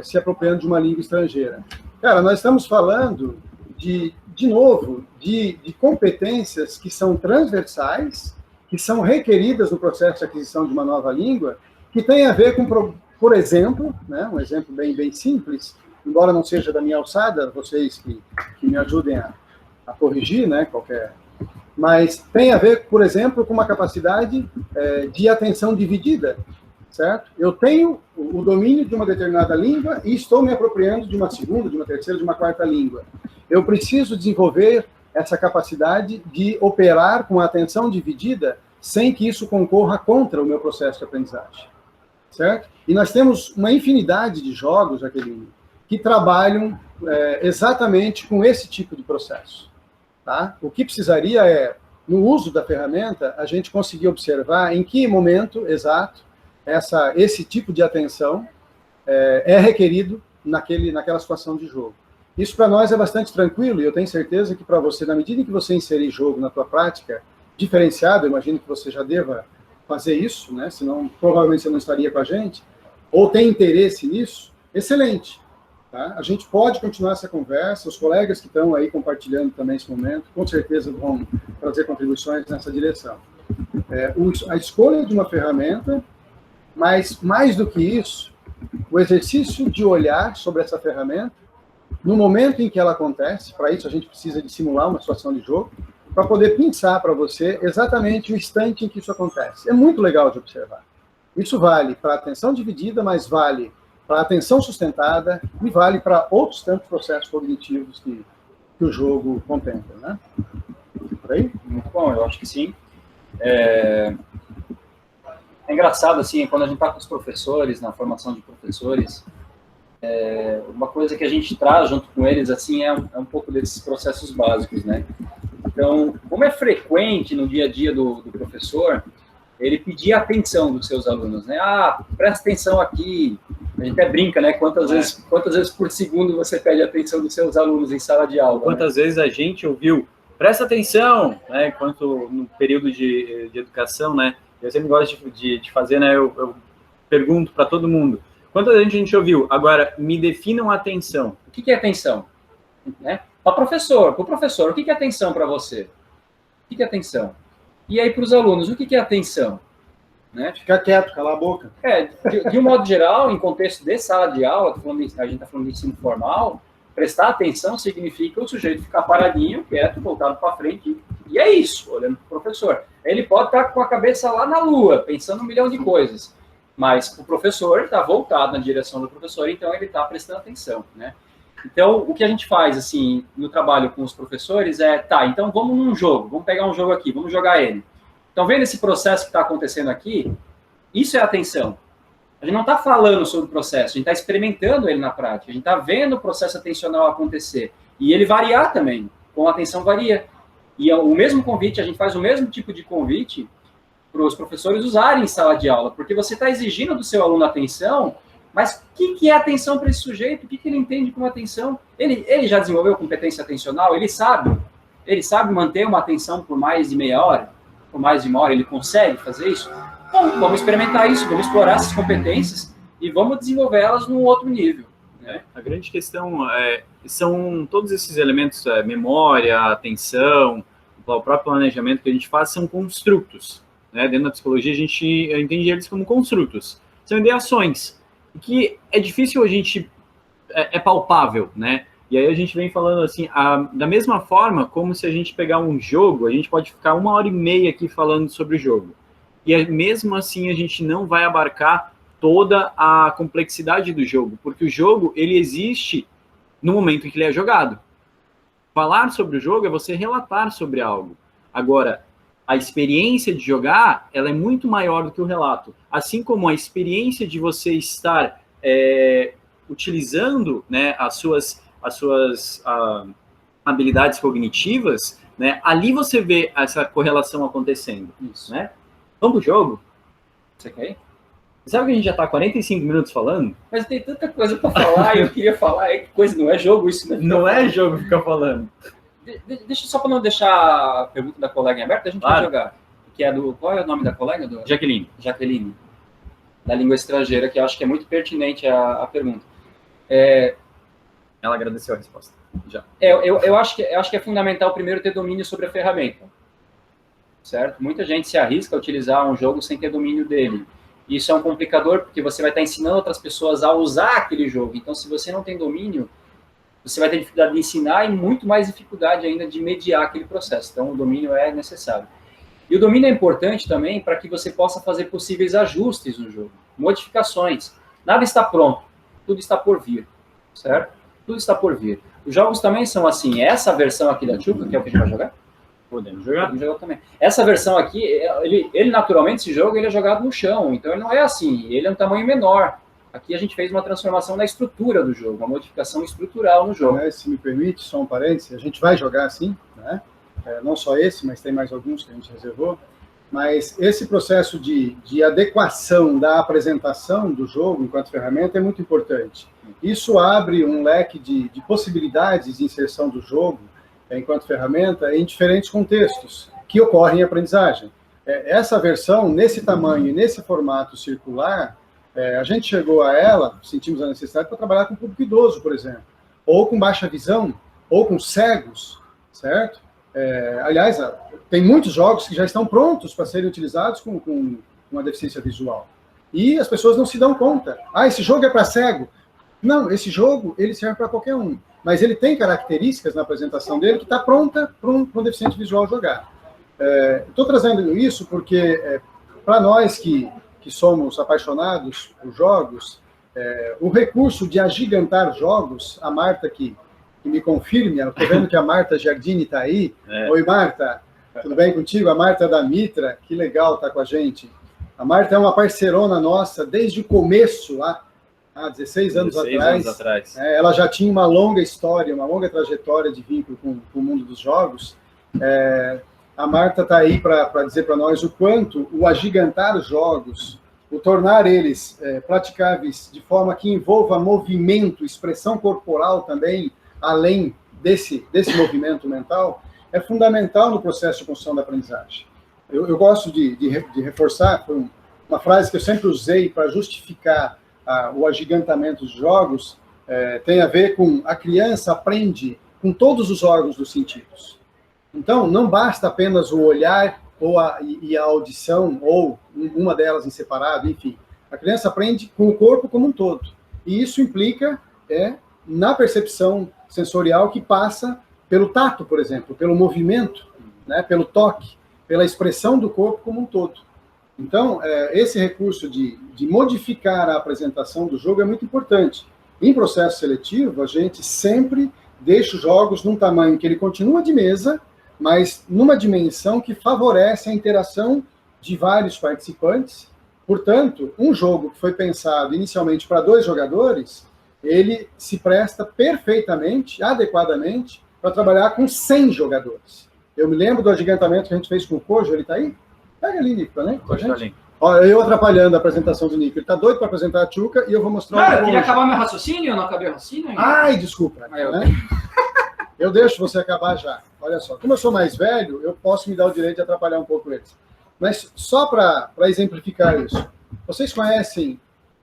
se apropriando de uma língua estrangeira? Cara, nós estamos falando, de novo, de competências que são transversais, que são requeridas no processo de aquisição de uma nova língua, que tem a ver com, por exemplo, né, um exemplo bem simples, embora não seja da minha alçada, vocês que me ajudem a corrigir, né, mas tem a ver, por exemplo, com uma capacidade de atenção dividida, certo? Eu tenho o domínio de uma determinada língua e estou me apropriando de uma segunda, de uma terceira, de uma quarta língua. Eu preciso desenvolver essa capacidade de operar com a atenção dividida sem que isso concorra contra o meu processo de aprendizagem, certo? E nós temos uma infinidade de jogos, Jaqueline, que trabalham exatamente com esse tipo de processo, tá? O que precisaria no uso da ferramenta, a gente conseguir observar em que momento exato esse tipo de atenção é requerido naquela situação de jogo. Isso para nós é bastante tranquilo, e eu tenho certeza que para você, na medida em que você inserir jogo na tua prática diferenciado, eu imagino que você já deva fazer isso, né? Senão provavelmente você não estaria com a gente, ou tem interesse nisso, excelente. Tá? A gente pode continuar essa conversa, os colegas que estão aí compartilhando também esse momento, com certeza vão trazer contribuições nessa direção. A escolha de uma ferramenta, mas mais do que isso, o exercício de olhar sobre essa ferramenta, no momento em que ela acontece, para isso a gente precisa de simular uma situação de jogo, para poder pensar para você exatamente o instante em que isso acontece. É muito legal de observar. Isso vale para a atenção dividida, mas vale para a atenção sustentada e vale para outros tantos processos cognitivos que o jogo contempla, né? Por aí? Muito bom, eu acho que sim. É engraçado, assim, quando a gente está com os professores, na formação de professores, uma coisa que a gente traz junto com eles, assim, é um pouco desses processos básicos, né? Então, como é frequente no dia a dia do professor, ele pedir a atenção dos seus alunos, né? Presta atenção aqui. A gente até brinca, né? Quantas vezes por segundo você pede a atenção dos seus alunos em sala de aula? Quantas vezes a gente ouviu, presta atenção, né? Enquanto no período de educação, né? Eu sempre gosto de fazer, né? Eu pergunto para todo mundo, quantas vezes a gente ouviu? Agora, me definam a atenção. O que é atenção? Né? Para o professor, o que é atenção para você? O que é atenção? E aí, para os alunos, o que é atenção? Né? Ficar quieto, calar a boca. De um modo geral, em contexto de sala de aula, a gente está falando de ensino formal, prestar atenção significa o sujeito ficar paradinho, quieto, voltado para frente, e é isso, olhando para o professor. Ele pode estar com a cabeça lá na lua, pensando um milhão de coisas, mas o professor está voltado na direção do professor, então ele está prestando atenção, né? Então, o que a gente faz, assim, no trabalho com os professores então vamos num jogo, vamos pegar um jogo aqui, vamos jogar ele. Então, vendo esse processo que está acontecendo aqui, isso é atenção. A gente não está falando sobre o processo, a gente está experimentando ele na prática, a gente está vendo o processo atencional acontecer. E ele variar também, como a atenção varia. E o mesmo convite, a gente faz o mesmo tipo de convite para os professores usarem em sala de aula, porque você está exigindo do seu aluno atenção, mas o que é atenção para esse sujeito? O que ele entende como atenção? Ele já desenvolveu competência atencional? Ele sabe manter uma atenção por mais de meia hora? Por mais de uma hora? Ele consegue fazer isso? Bom, vamos experimentar isso, vamos explorar essas competências e vamos desenvolvê-las num outro nível. Né? A grande questão são todos esses elementos, memória, atenção, o próprio planejamento que a gente faz são construtos. Né? Dentro da psicologia, a gente entende eles como construtos. São ideações, que é difícil a gente... É palpável, né? E aí a gente vem falando assim, da mesma forma, como se a gente pegar um jogo, a gente pode ficar 1h30 aqui falando sobre o jogo. E mesmo assim a gente não vai abarcar toda a complexidade do jogo, porque o jogo, ele existe no momento em que ele é jogado. Falar sobre o jogo é você relatar sobre algo. Agora, a experiência de jogar, ela é muito maior do que o relato. Assim como a experiência de você estar utilizando, né, as suas habilidades cognitivas, né, ali você vê essa correlação acontecendo. Isso. Né? Vamos pro jogo? Você quer ir? Sabe que a gente já está 45 minutos falando? Mas tem tanta coisa para falar, eu queria falar, que coisa, não é jogo isso, né? Não é jogo ficar falando. Deixa só para não deixar a pergunta da colega em aberta, a gente vai jogar. Que é qual é o nome da colega? Jaqueline. Jaqueline, da língua estrangeira, que eu acho que é muito pertinente a pergunta. Ela agradeceu a resposta. Já. Eu acho que é fundamental primeiro ter domínio sobre a ferramenta. Certo? Muita gente se arrisca a utilizar um jogo sem ter domínio dele. Isso é um complicador, porque você vai estar ensinando outras pessoas a usar aquele jogo. Então, se você não tem domínio, você vai ter dificuldade de ensinar e muito mais dificuldade ainda de mediar aquele processo. Então, o domínio é necessário. E o domínio é importante também para que você possa fazer possíveis ajustes no jogo, modificações. Nada está pronto, tudo está por vir, certo? Tudo está por vir. Os jogos também são assim. Essa versão aqui da Chuca, que é o que a gente vai jogar? Podemos jogar também. Essa versão aqui, ele naturalmente, esse jogo, ele é jogado no chão. Então, ele não é assim. Ele é um tamanho menor. Aqui a gente fez uma transformação na estrutura do jogo, uma modificação estrutural no jogo. Se me permite, só um parênteses, a gente vai jogar assim, né? Não só esse, mas tem mais alguns que a gente reservou. Mas esse processo de adequação da apresentação do jogo enquanto ferramenta é muito importante. Isso abre um leque de possibilidades de inserção do jogo enquanto ferramenta em diferentes contextos que ocorrem em aprendizagem. Essa versão, nesse tamanho e nesse formato circular, a gente chegou a ela, sentimos a necessidade para trabalhar com o público idoso, por exemplo, ou com baixa visão, ou com cegos, certo? Aliás, tem muitos jogos que já estão prontos para serem utilizados com uma deficiência visual. E as pessoas não se dão conta. Esse jogo é para cego. Não, esse jogo ele serve para qualquer um. Mas ele tem características na apresentação dele que está pronta para um deficiente visual jogar. Estou trazendo isso porque, para nós que somos apaixonados por jogos, o recurso de agigantar jogos, a Marta que me confirme, estou vendo que a Marta Giardini está aí. Oi, Marta, tudo bem contigo? A Marta da Mitra, que legal estar com a gente. A Marta é uma parceirona nossa desde o começo lá, há 16 anos atrás. Ela já tinha uma longa história, uma longa trajetória de vínculo com o mundo dos jogos. A Marta está aí para dizer para nós o quanto o agigantar os jogos, o tornar eles praticáveis de forma que envolva movimento, expressão corporal também, além desse movimento mental, é fundamental no processo de construção da aprendizagem. Eu gosto de reforçar, foi uma frase que eu sempre usei para justificar o agigantamento dos jogos, tem a ver com a criança aprende com todos os órgãos dos sentidos. Então, não basta apenas o olhar e a audição, ou uma delas em separado, enfim. A criança aprende com o corpo como um todo. E isso implica na percepção sensorial que passa pelo tato, por exemplo, pelo movimento, né, pelo toque, pela expressão do corpo como um todo. Então, esse recurso de modificar a apresentação do jogo é muito importante. Em processo seletivo, a gente sempre deixa os jogos num tamanho que ele continua de mesa, mas numa dimensão que favorece a interação de vários participantes. Portanto, um jogo que foi pensado inicialmente para 2 jogadores, ele se presta perfeitamente, adequadamente, para trabalhar com 100 jogadores. Eu me lembro do agigantamento que a gente fez com o Kojo, ele está aí? Pega ali, Nico, né? Kojo tá ali. Ó, eu atrapalhando a apresentação do Nico. Ele está doido para apresentar a Tchuca e eu vou mostrar Cara, eu queria acabar meu raciocínio, eu não acabei o raciocínio ainda. Ai, desculpa. Aí, Né? Eu deixo você acabar já. Olha só, como eu sou mais velho, eu posso me dar o direito de atrapalhar um pouco eles. Mas só para exemplificar isso, vocês conhecem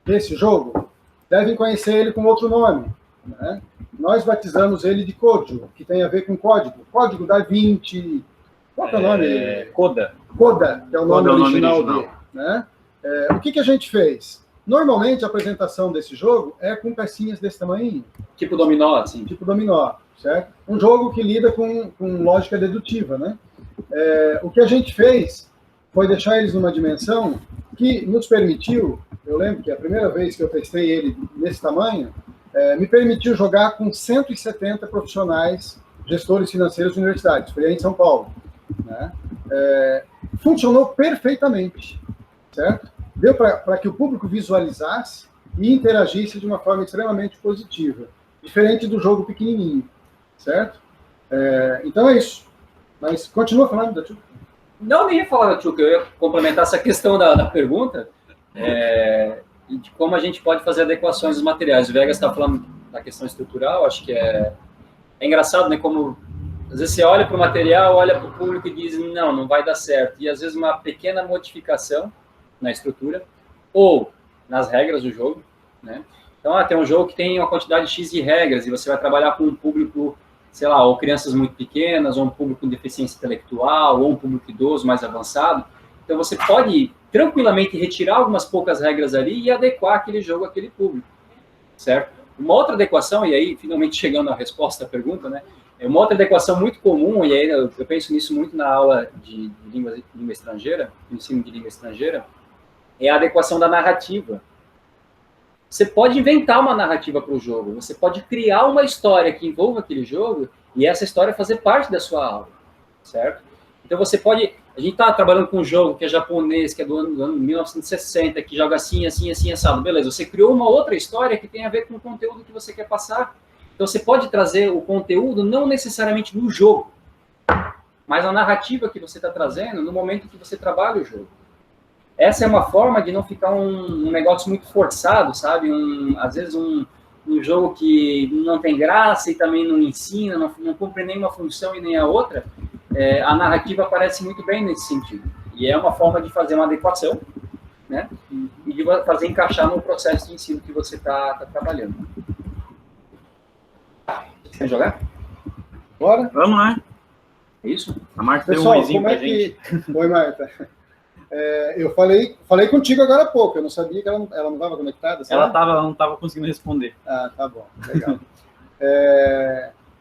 esse jogo? Devem conhecer ele com outro nome. Né? Nós batizamos ele de Kojo, que tem a ver com código. Código da Vinci. Qual é o nome? Coda. Coda, que é o nome original original dele. Né? O que a gente fez? Normalmente a apresentação desse jogo é com pecinhas desse tamanho. Tipo dominó, assim. Tipo dominó, certo? Um jogo que lida com lógica dedutiva, né? O que a gente fez foi deixar eles numa dimensão que nos permitiu, eu lembro que a primeira vez que eu testei ele nesse tamanho, me permitiu jogar com 170 profissionais, gestores financeiros de universidades. Foi aí em São Paulo. Né? Funcionou perfeitamente, certo? Deu para que o público visualizasse e interagisse de uma forma extremamente positiva, diferente do jogo pequenininho, certo? Então é isso. Mas continua falando da Tchuca. Não, nem ia falar da Tchuca, eu ia complementar essa questão da pergunta e de como a gente pode fazer adequações dos materiais. O Vegas está falando da questão estrutural, acho que é engraçado, né? Como às vezes você olha para o material, olha para o público e diz, não vai dar certo. E às vezes uma pequena modificação na estrutura ou nas regras do jogo, né? Então, tem um jogo que tem uma quantidade X de regras e você vai trabalhar com um público, sei lá, ou crianças muito pequenas, ou um público com deficiência intelectual, ou um público idoso mais avançado. Então, você pode tranquilamente retirar algumas poucas regras ali e adequar aquele jogo àquele público, certo? Uma outra adequação, e aí, finalmente chegando à resposta à pergunta, né? Uma outra adequação muito comum, e aí eu penso nisso muito na aula de língua estrangeira, ensino de língua estrangeira, é a adequação da narrativa. Você pode inventar uma narrativa para o jogo, você pode criar uma história que envolva aquele jogo e essa história fazer parte da sua aula, certo? Então você pode... A gente está trabalhando com um jogo que é japonês, que é do ano 1960, que joga assim, assim, assim, assado. Beleza, você criou uma outra história que tem a ver com o conteúdo que você quer passar. Então você pode trazer o conteúdo não necessariamente no jogo, mas a narrativa que você está trazendo no momento que você trabalha o jogo. Essa é uma forma de não ficar um negócio muito forçado, sabe? Às vezes um jogo que não tem graça e também não ensina, não cumpre nenhuma função e nem a outra. A narrativa aparece muito bem nesse sentido. E é uma forma de fazer uma adequação, né? E de fazer encaixar no processo de ensino que você está trabalhando. Quer jogar? Bora? Vamos lá. É isso? A Marta Pessoal, deu um oizinho como pra gente. Oi, Marta. Eu falei contigo agora há pouco, eu não sabia que ela não estava conectada. Sabe? Ela não estava conseguindo responder. Ah, tá bom, legal.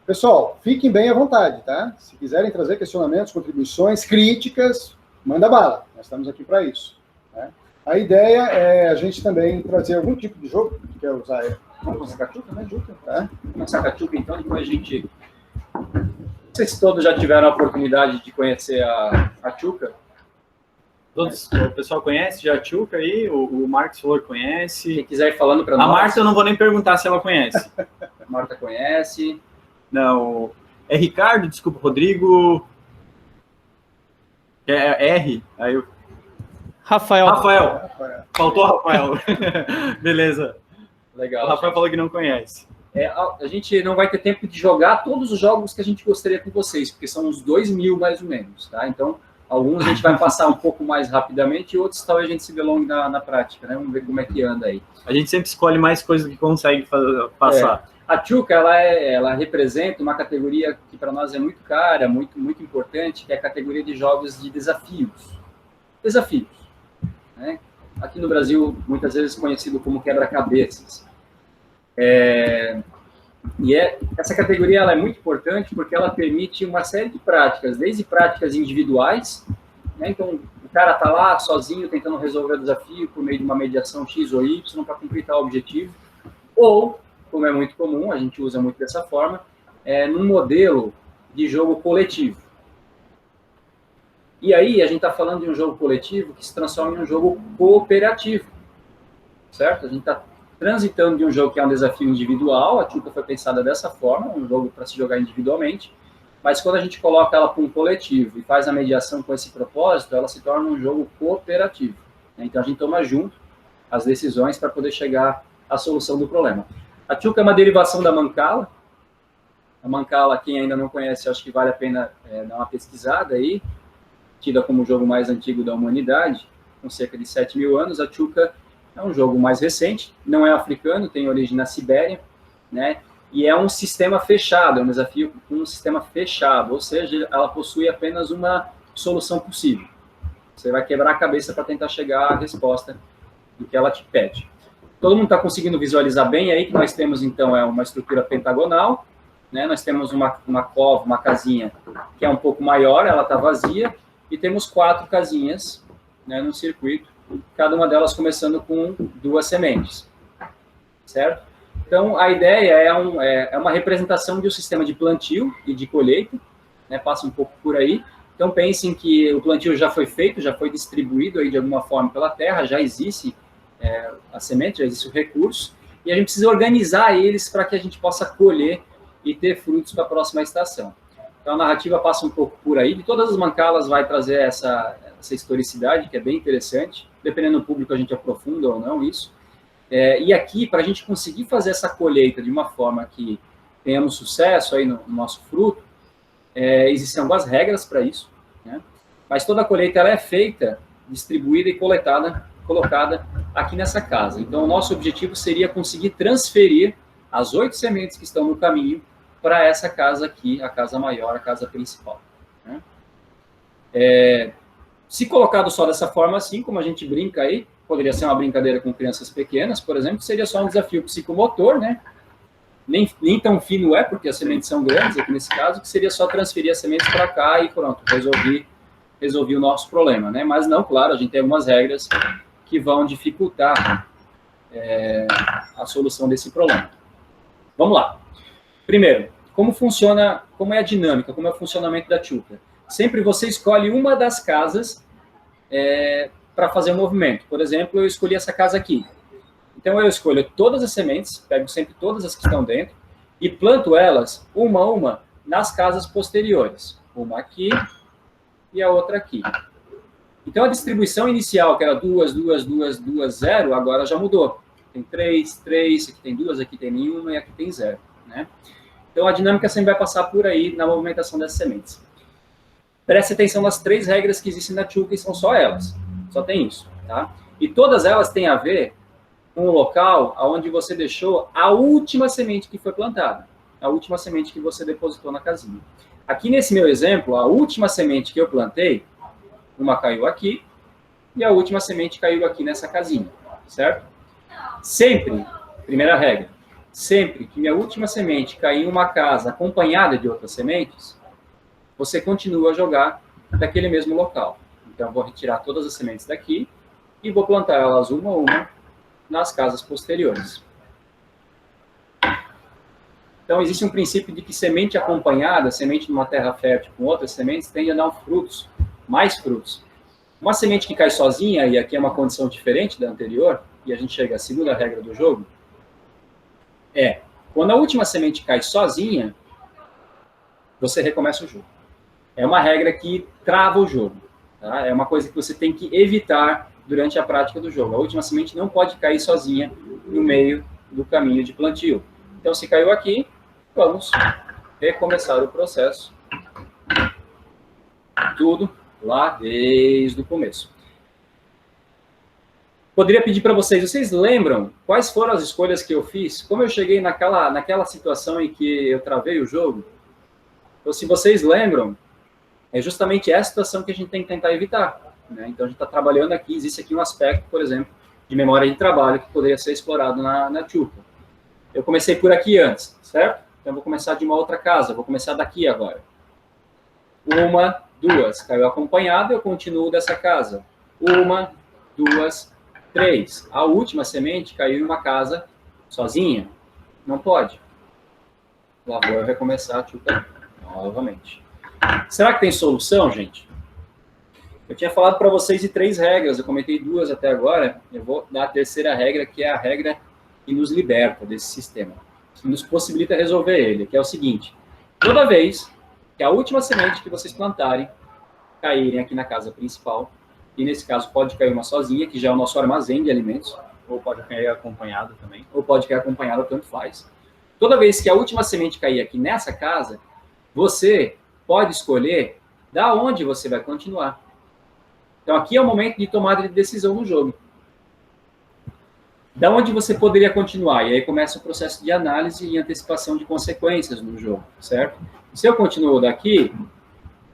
Pessoal, fiquem bem à vontade, tá? Se quiserem trazer questionamentos, contribuições, críticas, manda bala, nós estamos aqui para isso. Né? A ideia é a gente também trazer algum tipo de jogo que quer usar. Vamos começar com a Tchuca, né, Juca? Tá? Começar com a Tchuca, então, depois a gente... Não sei se todos já tiveram a oportunidade de conhecer a Tchuca. O pessoal conhece já a Tchuca aí? O Marcos Flor conhece? Quem quiser ir falando para nós. A Marta eu não vou nem perguntar se ela conhece. A Marta conhece. Não. É Ricardo, desculpa, Rodrigo. É R? Aí eu... Rafael. Faltou Rafael. Beleza. Legal. O Rafael falou que não conhece. A gente não vai ter tempo de jogar todos os jogos que a gente gostaria com vocês, porque são uns 2.000 mais ou menos, tá? Então, alguns a gente vai passar um pouco mais rapidamente e outros talvez a gente se delongue na prática, né? Vamos ver como é que anda aí. A gente sempre escolhe mais coisas que consegue passar. A Tchuca, ela representa uma categoria que para nós é muito cara, muito, muito importante, que é a categoria de jogos de desafios. Desafios. Né? Aqui no Brasil, muitas vezes conhecido como quebra-cabeças. Essa categoria ela é muito importante porque ela permite uma série de práticas, desde práticas individuais, né? Então o cara está lá sozinho tentando resolver o desafio por meio de uma mediação X ou Y para cumprir tal objetivo, ou, como é muito comum, a gente usa muito dessa forma, num modelo de jogo coletivo. E aí a gente está falando de um jogo coletivo que se transforma em um jogo cooperativo, certo? A gente está transitando de um jogo que é um desafio individual, a Tchuca foi pensada dessa forma, um jogo para se jogar individualmente, mas quando a gente coloca ela para um coletivo e faz a mediação com esse propósito, ela se torna um jogo cooperativo. Então, a gente toma junto as decisões para poder chegar à solução do problema. A Tchuca é uma derivação da Mancala. A Mancala, quem ainda não conhece, acho que vale a pena dar uma pesquisada aí, tida como o jogo mais antigo da humanidade, com cerca de 7 mil anos. A Tchuca é um jogo mais recente, não é africano, tem origem na Sibéria, né? E é um sistema fechado, é um desafio com um sistema fechado, ou seja, ela possui apenas uma solução possível. Você vai quebrar a cabeça para tentar chegar à resposta do que ela te pede. Todo mundo está conseguindo visualizar bem aí que nós temos, então, uma estrutura pentagonal, né? Nós temos uma cova, uma casinha que é um pouco maior, ela está vazia, e temos 4 casinhas, né, no circuito, cada uma delas começando com 2 sementes, certo? Então, a ideia é uma representação de um sistema de plantio e de colheita, né, passa um pouco por aí. Então, pensem que o plantio já foi feito, já foi distribuído aí de alguma forma pela terra, já existe a semente, já existe o recurso, e a gente precisa organizar eles para que a gente possa colher e ter frutos para a próxima estação. Então, a narrativa passa um pouco por aí. De todas as mancalas vai trazer essa historicidade, que é bem interessante. Dependendo do público, a gente aprofunda ou não isso. E aqui, para a gente conseguir fazer essa colheita de uma forma que tenhamos sucesso aí no nosso fruto, existem algumas regras para isso, né? Mas toda a colheita ela é feita, distribuída e colocada aqui nessa casa. Então, o nosso objetivo seria conseguir transferir as 8 sementes que estão no caminho para essa casa aqui, a casa maior, a casa principal, né? Se colocado só dessa forma assim, como a gente brinca aí, poderia ser uma brincadeira com crianças pequenas, por exemplo, seria só um desafio psicomotor, né? Nem tão fino porque as sementes são grandes, aqui nesse caso, que seria só transferir as sementes para cá e pronto, resolvi o nosso problema, né? Mas não, claro, a gente tem algumas regras que vão dificultar a solução desse problema. Vamos lá. Primeiro, como é a dinâmica, como é o funcionamento da Tchuca? Sempre você escolhe uma das casas para fazer o movimento. Por exemplo, eu escolhi essa casa aqui. Então, eu escolho todas as sementes, pego sempre todas as que estão dentro, e planto elas, uma a uma, nas casas posteriores. Uma aqui e a outra aqui. Então, a distribuição inicial, que era 2, 2, 2, 2, 0, agora já mudou. Tem 3, 3, aqui tem 2, aqui tem nenhuma e aqui tem 0, né? Então, a dinâmica sempre vai passar por aí na movimentação das sementes. Preste atenção nas 3 regras que existem na Tchuca, e são só elas. Só tem isso, tá? E todas elas têm a ver com o local onde você deixou a última semente que foi plantada. A última semente que você depositou na casinha. Aqui nesse meu exemplo, a última semente que eu plantei, uma caiu aqui, e a última semente caiu aqui nessa casinha, certo? Sempre, primeira regra, sempre que minha última semente cair em uma casa acompanhada de outras sementes, você continua a jogar daquele mesmo local. Então, eu vou retirar todas as sementes daqui e vou plantar elas uma a uma nas casas posteriores. Então, existe um princípio de que semente acompanhada, semente numa terra fértil com outras sementes, tende a dar frutos, mais frutos. Uma semente que cai sozinha, e aqui é uma condição diferente da anterior, e a gente chega à segunda regra do jogo, quando a última semente cai sozinha, você recomeça o jogo. É uma regra que trava o jogo. Tá? É uma coisa que você tem que evitar durante a prática do jogo. A última semente não pode cair sozinha no meio do caminho de plantio. Então, se caiu aqui, vamos recomeçar o processo. Tudo lá desde o começo. Poderia pedir para vocês lembram quais foram as escolhas que eu fiz? Como eu cheguei naquela situação em que eu travei o jogo? Então, se vocês lembram, é justamente essa situação que a gente tem que tentar evitar, né? Então, a gente está trabalhando aqui, existe aqui um aspecto, por exemplo, de memória de trabalho que poderia ser explorado na Tchuca. Eu comecei por aqui antes, certo? Então, eu vou começar de uma outra casa, vou começar daqui agora. 1, 2, caiu acompanhado, eu continuo dessa casa. 1, 2, 3. A última semente caiu em uma casa sozinha. Não pode. Lá vou eu recomeçar a Tchuca novamente. Será que tem solução, gente? Eu tinha falado para vocês de 3 regras, eu comentei 2 até agora, eu vou dar a terceira regra, que é a regra que nos liberta desse sistema, que nos possibilita resolver ele, que é o seguinte: toda vez que a última semente que vocês plantarem, caírem aqui na casa principal, e nesse caso pode cair uma sozinha, que já é o nosso armazém de alimentos, Ou pode cair acompanhado também. ou pode cair acompanhada, tanto faz. Toda vez que a última semente cair aqui nessa casa, você pode escolher da onde você vai continuar. Então aqui é o momento de tomada de decisão no jogo. Da onde você poderia continuar? E aí começa o processo de análise e antecipação de consequências no jogo, certo? Se eu continuo daqui,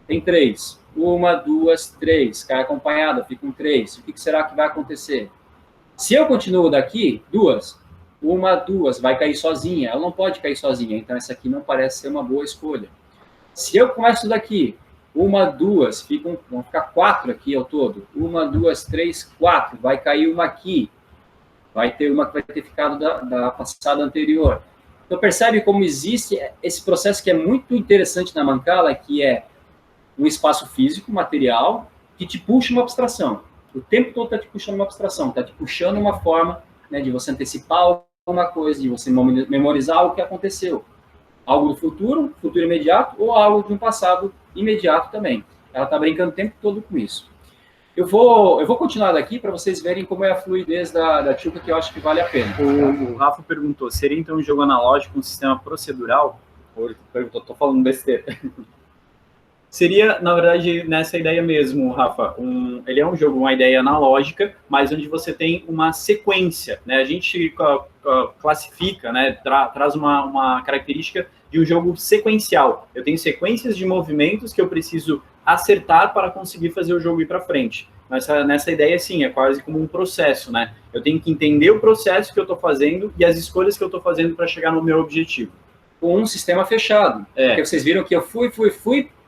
tem 3. 1, 2, 3. Cai acompanhada, fica com 3. O que será que vai acontecer? Se eu continuo daqui, 2. 1, 2. Vai cair sozinha. Ela não pode cair sozinha, então essa aqui não parece ser uma boa escolha. Se eu começo daqui, 1, 2, vão ficar 4 aqui ao todo. 1, 2, 3, 4. Vai cair uma aqui. Vai ter uma que vai ter ficado da passada anterior. Então, percebe como existe esse processo que é muito interessante na Mancala, que é um espaço físico, material, que te puxa uma abstração. O tempo todo está te puxando uma abstração, está te puxando uma forma, né, de você antecipar alguma coisa, de você memorizar algo que aconteceu. Algo do futuro imediato, ou algo de um passado imediato também. Ela está brincando o tempo todo com isso. Eu vou continuar daqui para vocês verem como é a fluidez da Tchuca, que eu acho que vale a pena. O Rafa perguntou, seria então um jogo analógico, um sistema procedural? Ou ele perguntou, tô falando besteira. Seria, na verdade, nessa ideia mesmo, Rafa. Ele é um jogo, uma ideia analógica, mas onde você tem uma sequência, né? A gente classifica, né? Traz uma característica de um jogo sequencial. Eu tenho sequências de movimentos que eu preciso acertar para conseguir fazer o jogo ir para frente. Nessa ideia, sim, é quase como um processo, né? Eu tenho que entender o processo que eu estou fazendo e as escolhas que eu estou fazendo para chegar no meu objetivo. Com um sistema fechado. Porque vocês viram que eu fui,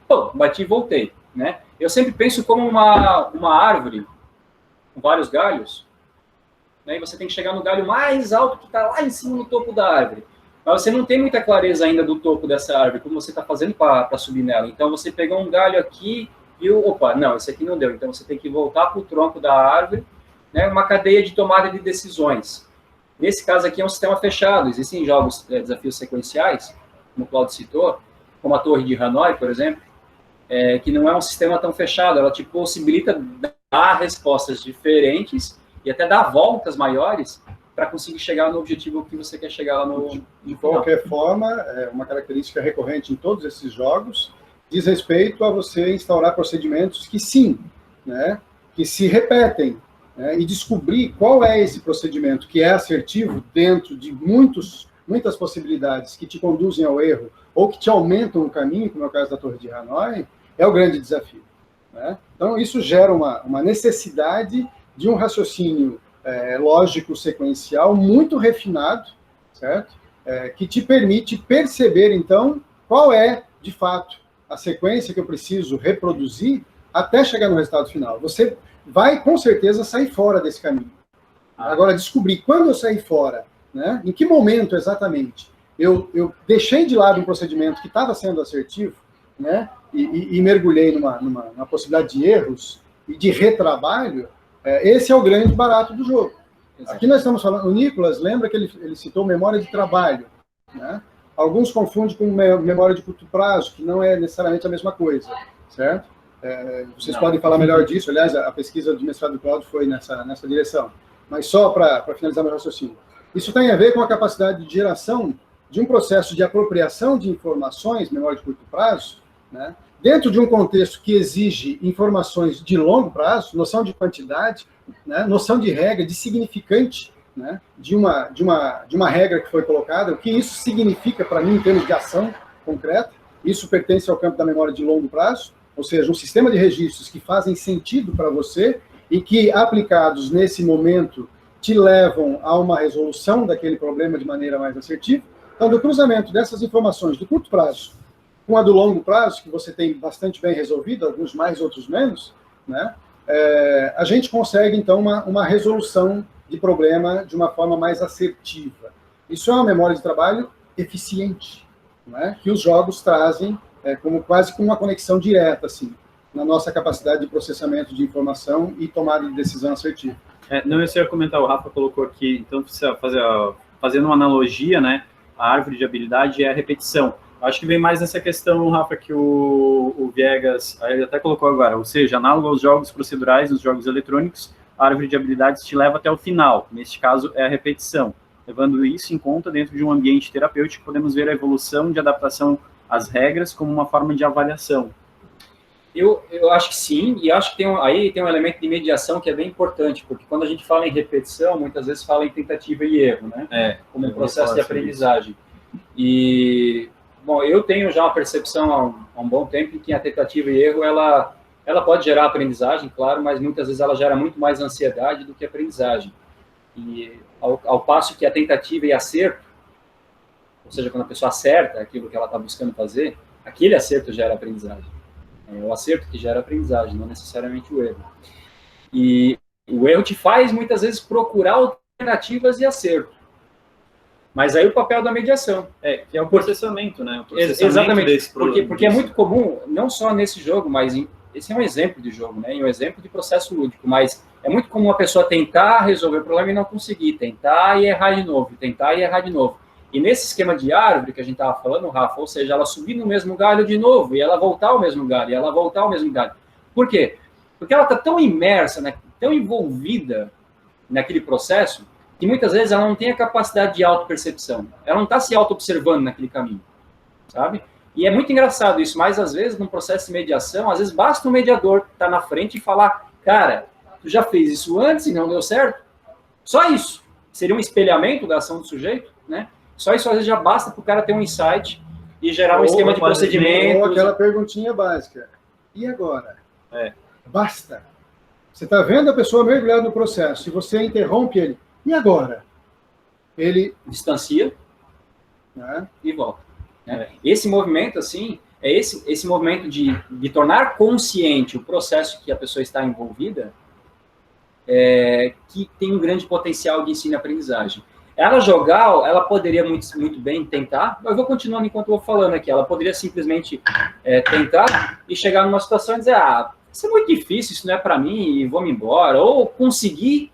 pô, bati e voltei, né? Eu sempre penso como uma árvore com vários galhos, né? E você tem que chegar no galho mais alto que está lá em cima no topo da árvore. Mas você não tem muita clareza ainda do topo dessa árvore, como você está fazendo para subir nela. Então, você pegou um galho aqui e, opa, não, esse aqui não deu. Então, você tem que voltar para o tronco da árvore, né? Uma cadeia de tomada de decisões. Nesse caso aqui é um sistema fechado. Existem jogos, desafios sequenciais, como o Claudio citou, como a Torre de Hanoi, por exemplo, que não é um sistema tão fechado. Ela te possibilita dar respostas diferentes e até dar voltas maiores para conseguir chegar no objetivo que você quer chegar lá no De qualquer forma, uma característica recorrente em todos esses jogos diz respeito a você instaurar procedimentos que sim, né, que se repetem, né, e descobrir qual é esse procedimento que é assertivo dentro de muitas possibilidades que te conduzem ao erro ou que te aumentam o caminho, como é o caso da Torre de Hanoi, é o grande desafio, né? Então, isso gera uma necessidade de um raciocínio lógico sequencial muito refinado, certo? Que te permite perceber, então, qual é, de fato, a sequência que eu preciso reproduzir até chegar no resultado final. Você vai, com certeza, sair fora desse caminho. Agora, descobrir quando eu saí fora, né? Em que momento, exatamente, eu deixei de lado um procedimento que estava sendo assertivo, né? E mergulhei numa possibilidade de erros e de retrabalho. Esse é o grande barato do jogo. Exato. Aqui nós estamos falando, o Nicolas, lembra que ele citou memória de trabalho, né? Alguns confundem com memória de curto prazo, que não é necessariamente a mesma coisa, certo? Vocês podem falar melhor disso, aliás, a pesquisa de mestrado do Claudio foi nessa direção. Mas só para finalizar meu raciocínio. Isso tem a ver com a capacidade de geração de um processo de apropriação de informações, memória de curto prazo, né? Dentro de um contexto que exige informações de longo prazo, noção de quantidade, né, noção de regra, de significante, né, de uma regra que foi colocada, o que isso significa para mim em termos de ação concreta. Isso pertence ao campo da memória de longo prazo, ou seja, um sistema de registros que fazem sentido para você e que, aplicados nesse momento, te levam a uma resolução daquele problema de maneira mais assertiva. Então, do cruzamento dessas informações do curto prazo com a do longo prazo, que você tem bastante bem resolvido, alguns mais, outros menos, né? A gente consegue, então, uma resolução de problema de uma forma mais assertiva. Isso é uma memória de trabalho eficiente, né? Que os jogos trazem quase com uma conexão direta, assim, na nossa capacidade de processamento de informação e tomada de decisão assertiva. Não, eu ia comentar, o Rafa colocou aqui, então, fazendo uma analogia, né? A árvore de habilidade é a repetição. Acho que vem mais nessa questão, Rafa, que o Viegas ele até colocou agora, ou seja, análogo aos jogos procedurais, nos jogos eletrônicos, a árvore de habilidades te leva até o final. Neste caso, é a repetição. Levando isso em conta, dentro de um ambiente terapêutico, podemos ver a evolução de adaptação às regras como uma forma de avaliação. Eu acho que sim, e acho que aí tem um elemento de mediação que é bem importante, porque quando a gente fala em repetição, muitas vezes fala em tentativa e erro, né? Como um processo de aprendizagem. E, bom, eu tenho já uma percepção há um bom tempo em que a tentativa e erro, ela pode gerar aprendizagem, claro, mas muitas vezes ela gera muito mais ansiedade do que aprendizagem. E ao passo que a tentativa e acerto, ou seja, quando a pessoa acerta aquilo que ela está buscando fazer, aquele acerto gera aprendizagem. É o acerto que gera aprendizagem, não necessariamente o erro. E o erro te faz, muitas vezes, procurar alternativas e acerto. Mas aí o papel da mediação. Que é o processamento, né? O processamento exatamente, desse porque é muito comum, não só nesse jogo, mas esse é um exemplo de jogo, né? E um exemplo de processo lúdico, mas é muito comum a pessoa tentar resolver o problema e não conseguir, tentar e errar de novo, tentar e errar de novo. E nesse esquema de árvore que a gente estava falando, Rafa, ou seja, ela subir no mesmo galho de novo, e ela voltar ao mesmo galho, e ela voltar ao mesmo galho. Por quê? Porque ela está tão imersa, né, tão envolvida naquele processo, que muitas vezes ela não tem a capacidade de autopercepção. Ela não está se auto-observando naquele caminho, sabe? E é muito engraçado isso, mas às vezes, num processo de mediação, às vezes basta um mediador estar na frente e falar, cara, tu já fez isso antes e não deu certo? Só isso. Seria um espelhamento da ação do sujeito, né? Só isso às vezes já basta para o cara ter um insight e gerar um esquema de procedimento. Ou aquela perguntinha básica. E agora? Basta. Você está vendo a pessoa mergulhada no processo, e você interrompe ele. E agora? Ele distancia, né, e volta. Né? Esse movimento, assim, é esse movimento de tornar consciente o processo que a pessoa está envolvida, que tem um grande potencial de ensino e aprendizagem. Ela jogar, ela poderia muito bem tentar, eu vou continuando enquanto eu vou falando aqui, ela poderia simplesmente tentar e chegar numa situação e dizer, isso é muito difícil, isso não é para mim, e vou-me embora, ou conseguir,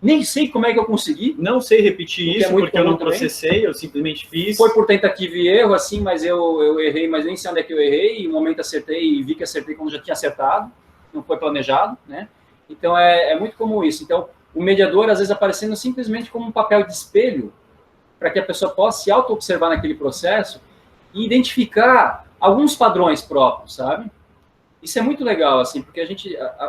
nem sei como é que eu consegui. Não sei repetir isso, porque eu não processei, eu simplesmente fiz. Foi por tentativa e erro, assim, mas eu errei, mas nem sei onde é que eu errei, e um momento acertei e vi que acertei quando já tinha acertado, não foi planejado, né? Então, é muito comum isso. Então, o mediador, às vezes, aparecendo simplesmente como um papel de espelho, para que a pessoa possa se auto-observar naquele processo e identificar alguns padrões próprios, sabe? Isso é muito legal, assim, porque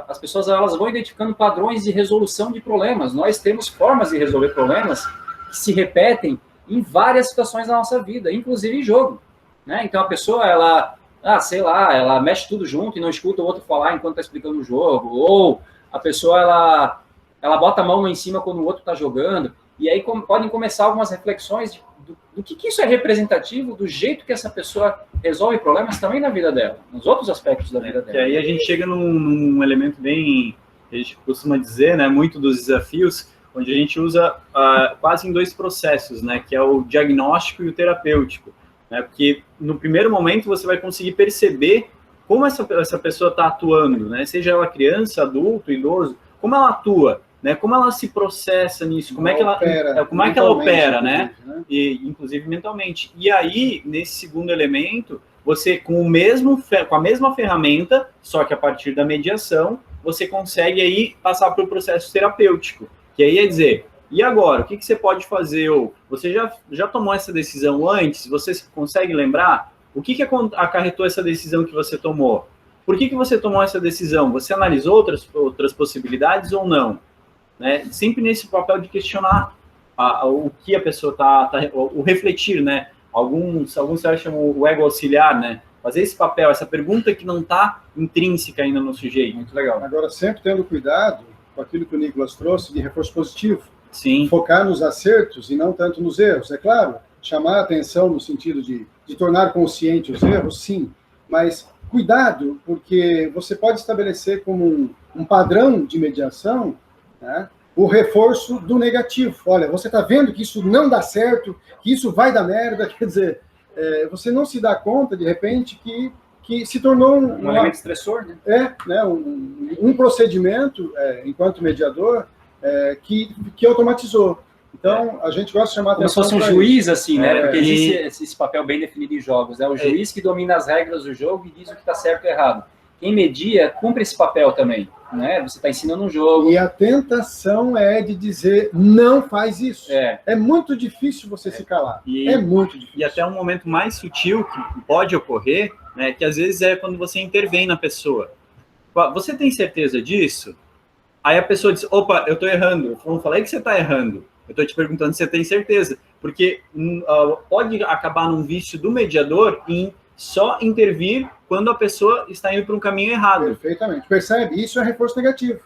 as pessoas elas vão identificando padrões de resolução de problemas. Nós temos formas de resolver problemas que se repetem em várias situações da nossa vida, inclusive em jogo, né? Então, a pessoa, ela mexe tudo junto e não escuta o outro falar enquanto está explicando o jogo, ou a pessoa, ela bota a mão em cima quando o outro está jogando, e aí podem começar algumas reflexões do que isso é representativo do jeito que essa pessoa resolve problemas também na vida dela, nos outros aspectos da vida dela. E aí a gente chega num elemento bem, a gente costuma dizer, né, muito dos desafios, onde a gente usa quase em dois processos, né, que é o diagnóstico e o terapêutico, né, porque no primeiro momento você vai conseguir perceber como essa pessoa está atuando, né, seja ela criança, adulto, idoso, como ela atua, né, como ela se processa nisso, como é que ela opera, né, e, inclusive mentalmente. E aí, nesse segundo elemento, você, com a mesma ferramenta, só que a partir da mediação, você consegue aí passar para o processo terapêutico, que aí é dizer, e agora, o que você pode fazer? Ou você já tomou essa decisão antes? Você consegue lembrar? O que acarretou essa decisão que você tomou? Por que você tomou essa decisão? Você analisou outras possibilidades ou não? Né? Sempre nesse papel de questionar o que a pessoa o refletir, né? Alguns chamam o ego auxiliar, né? Fazer esse papel, essa pergunta que não está intrínseca ainda no sujeito. Muito legal. Agora, sempre tendo cuidado com aquilo que o Nicolas trouxe de reforço positivo. Sim. Focar nos acertos e não tanto nos erros. É claro, chamar a atenção no sentido de tornar consciente os erros, sim, mas cuidado, porque você pode estabelecer como um padrão de mediação, né, o reforço do negativo. Olha, você está vendo que isso não dá certo, que isso vai dar merda, quer dizer, você não se dá conta, de repente, que se tornou um elemento estressor, né? Um procedimento, enquanto mediador, que automatizou. Então, a gente gosta de chamar como se atenção. fosse um juiz, assim, né? Porque e- existe esse papel bem definido em jogos. É o juiz que domina as regras do jogo e diz o que está certo e errado. Quem media cumpre esse papel também, né? Você está ensinando um jogo. E a tentação é de dizer, não faz isso. É. É muito difícil você se calar. É muito difícil. E até um momento mais sutil que pode ocorrer, né, que às vezes é quando você intervém na pessoa. Você tem certeza disso? Aí a pessoa diz, opa, eu tô errando. Eu não falei que você tá errando. Eu tô te perguntando se você tem certeza. Porque pode acabar num vício do mediador em só intervir quando a pessoa está indo para um caminho errado. Perfeitamente. Percebe? Isso é reforço negativo.